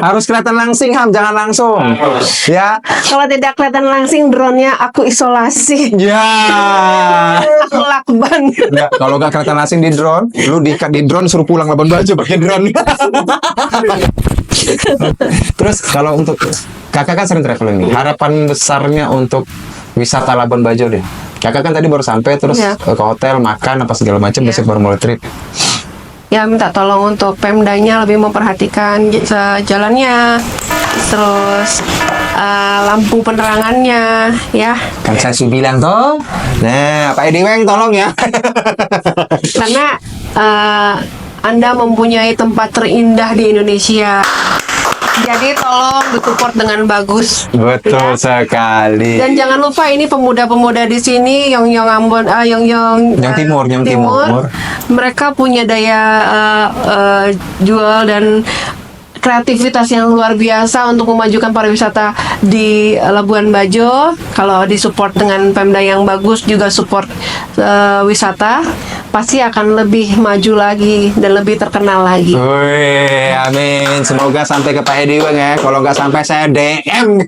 harus kelihatan langsing, Ham, jangan langsung. Ya. Kalau tidak kelihatan langsing, drone-nya aku isolasi. Ya. Aku lakban. Nggak, kalau nggak kelihatan langsing di drone, lu diikat di drone suruh pulang Labuan Bajo pakai drone. Terus kalau untuk kakak kan sering traveling nih, harapan besarnya untuk wisata Labuan Bajo deh. Kakak kan tadi baru sampai, terus Iya. ke hotel, makan apa segala macam, besok baru mulai trip. Ya minta tolong untuk Pemdanya lebih memperhatikan jalannya, terus lampu penerangannya, ya. Kan saya sudah bilang toh. Nah, Pak Edi Weng tolong ya. Karena Anda mempunyai tempat terindah di Indonesia. Jadi tolong disupport dengan bagus. Betul sekali. Dan jangan lupa ini pemuda-pemuda di sini, Yongyong Ambon, Yongyong Timur. Mereka punya daya jual dan kreativitas yang luar biasa untuk memajukan pariwisata di Labuan Bajo. Kalau disupport dengan Pemda yang bagus, juga support wisata, pasti akan lebih maju lagi dan lebih terkenal lagi. Wih, amin. Semoga sampai ke Pak Edi Bang ya. Kalau nggak sampai saya DM.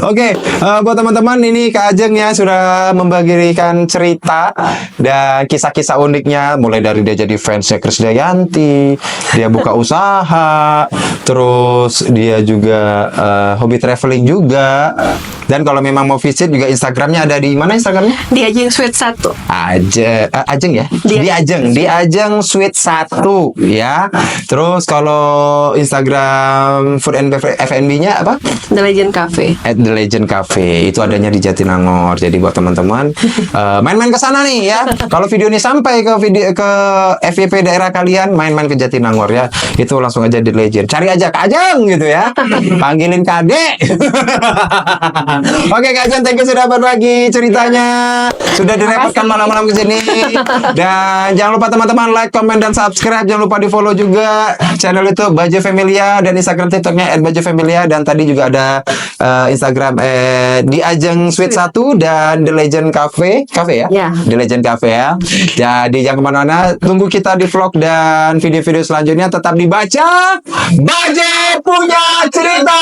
Oke, buat teman-teman ini Kak Ajeng ya sudah membagikan cerita dan kisah-kisah uniknya, mulai dari dia jadi fansnya Krisdayanti, dia buka usaha, terus dia juga hobi traveling juga. Dan kalau memang mau visit juga Instagramnya ada di mana Instagramnya? Di Ajeng Sweet 1. Ajeng ya? Di Di Ajeng Sweet 1 ya. Terus kalau Instagram Food and Beverage F&B-nya apa? The Legend Cafe. At The Legend Cafe. Itu adanya di Jatinangor. Jadi buat teman-teman main-main ke sana nih ya. Kalau video ini sampai ke FYP daerah kalian, main-main ke Jatinangor ya. Itu langsung aja The Legend. Cari aja Kak Ajeng gitu ya. Panggilin Kade. Oke Kak Ajeng, thank you sudah berbagi ceritanya. Sudah direpotkan malam-malam ke sini. Dan jangan lupa teman-teman like, comment, dan subscribe. Jangan lupa di follow juga channel YouTube Bajo Familia dan Instagram TikToknya @bajofamilia, dan tadi juga ada Instagram di Ajeng Sweet 1 dan The Legend Cafe ya? Ya. The Legend Cafe ya. Jadi jangan kemana-mana, tunggu kita di vlog dan video-video selanjutnya. Tetap dibaca Bajo punya cerita.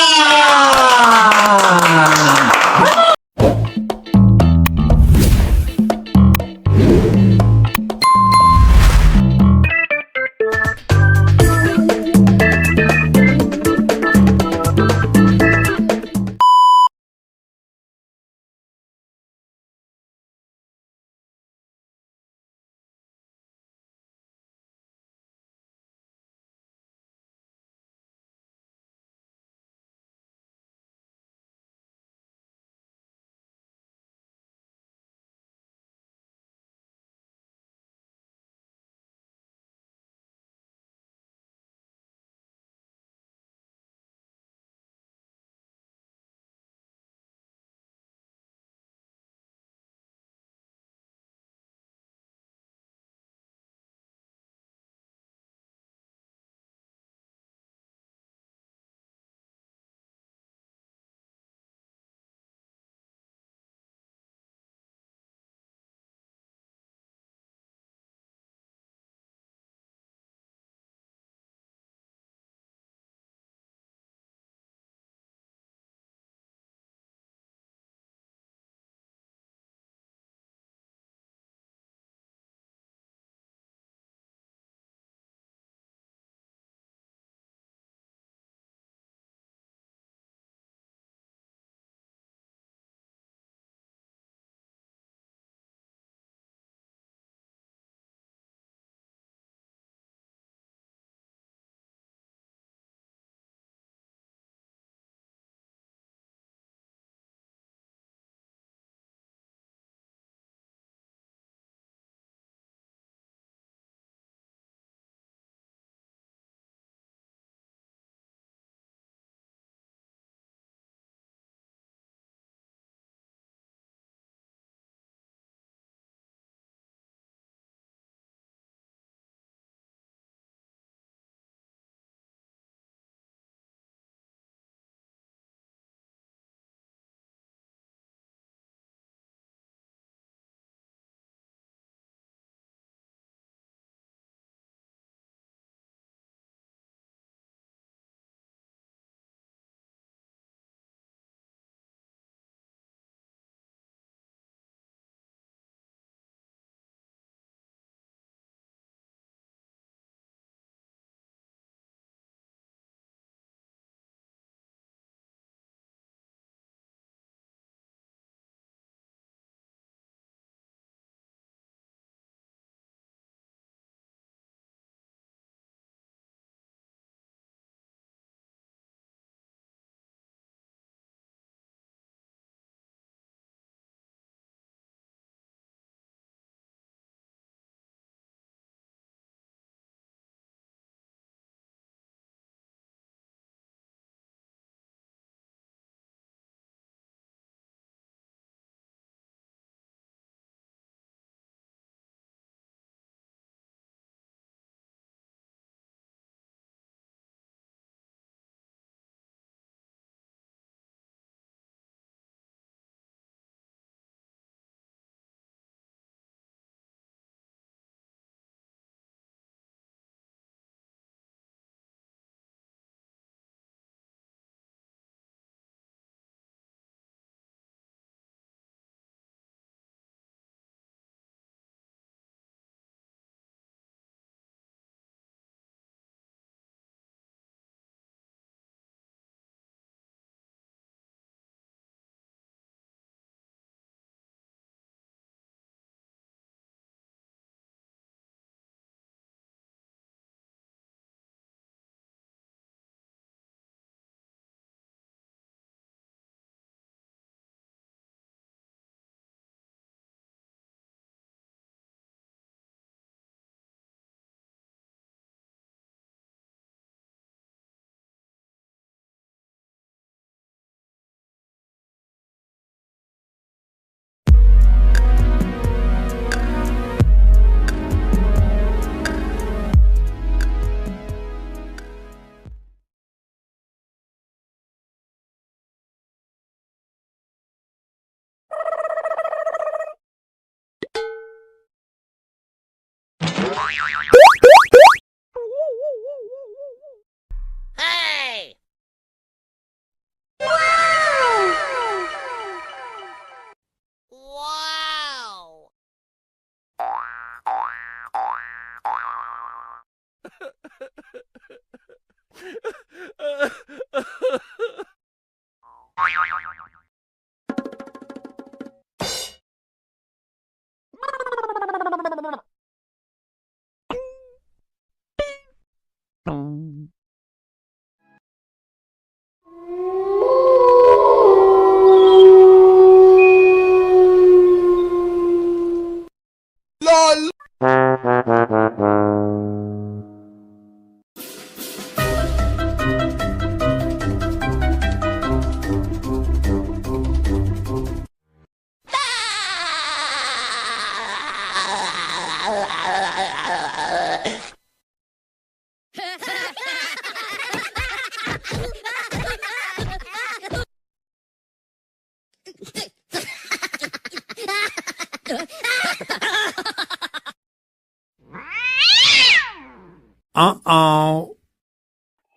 Uh-oh.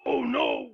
Oh no.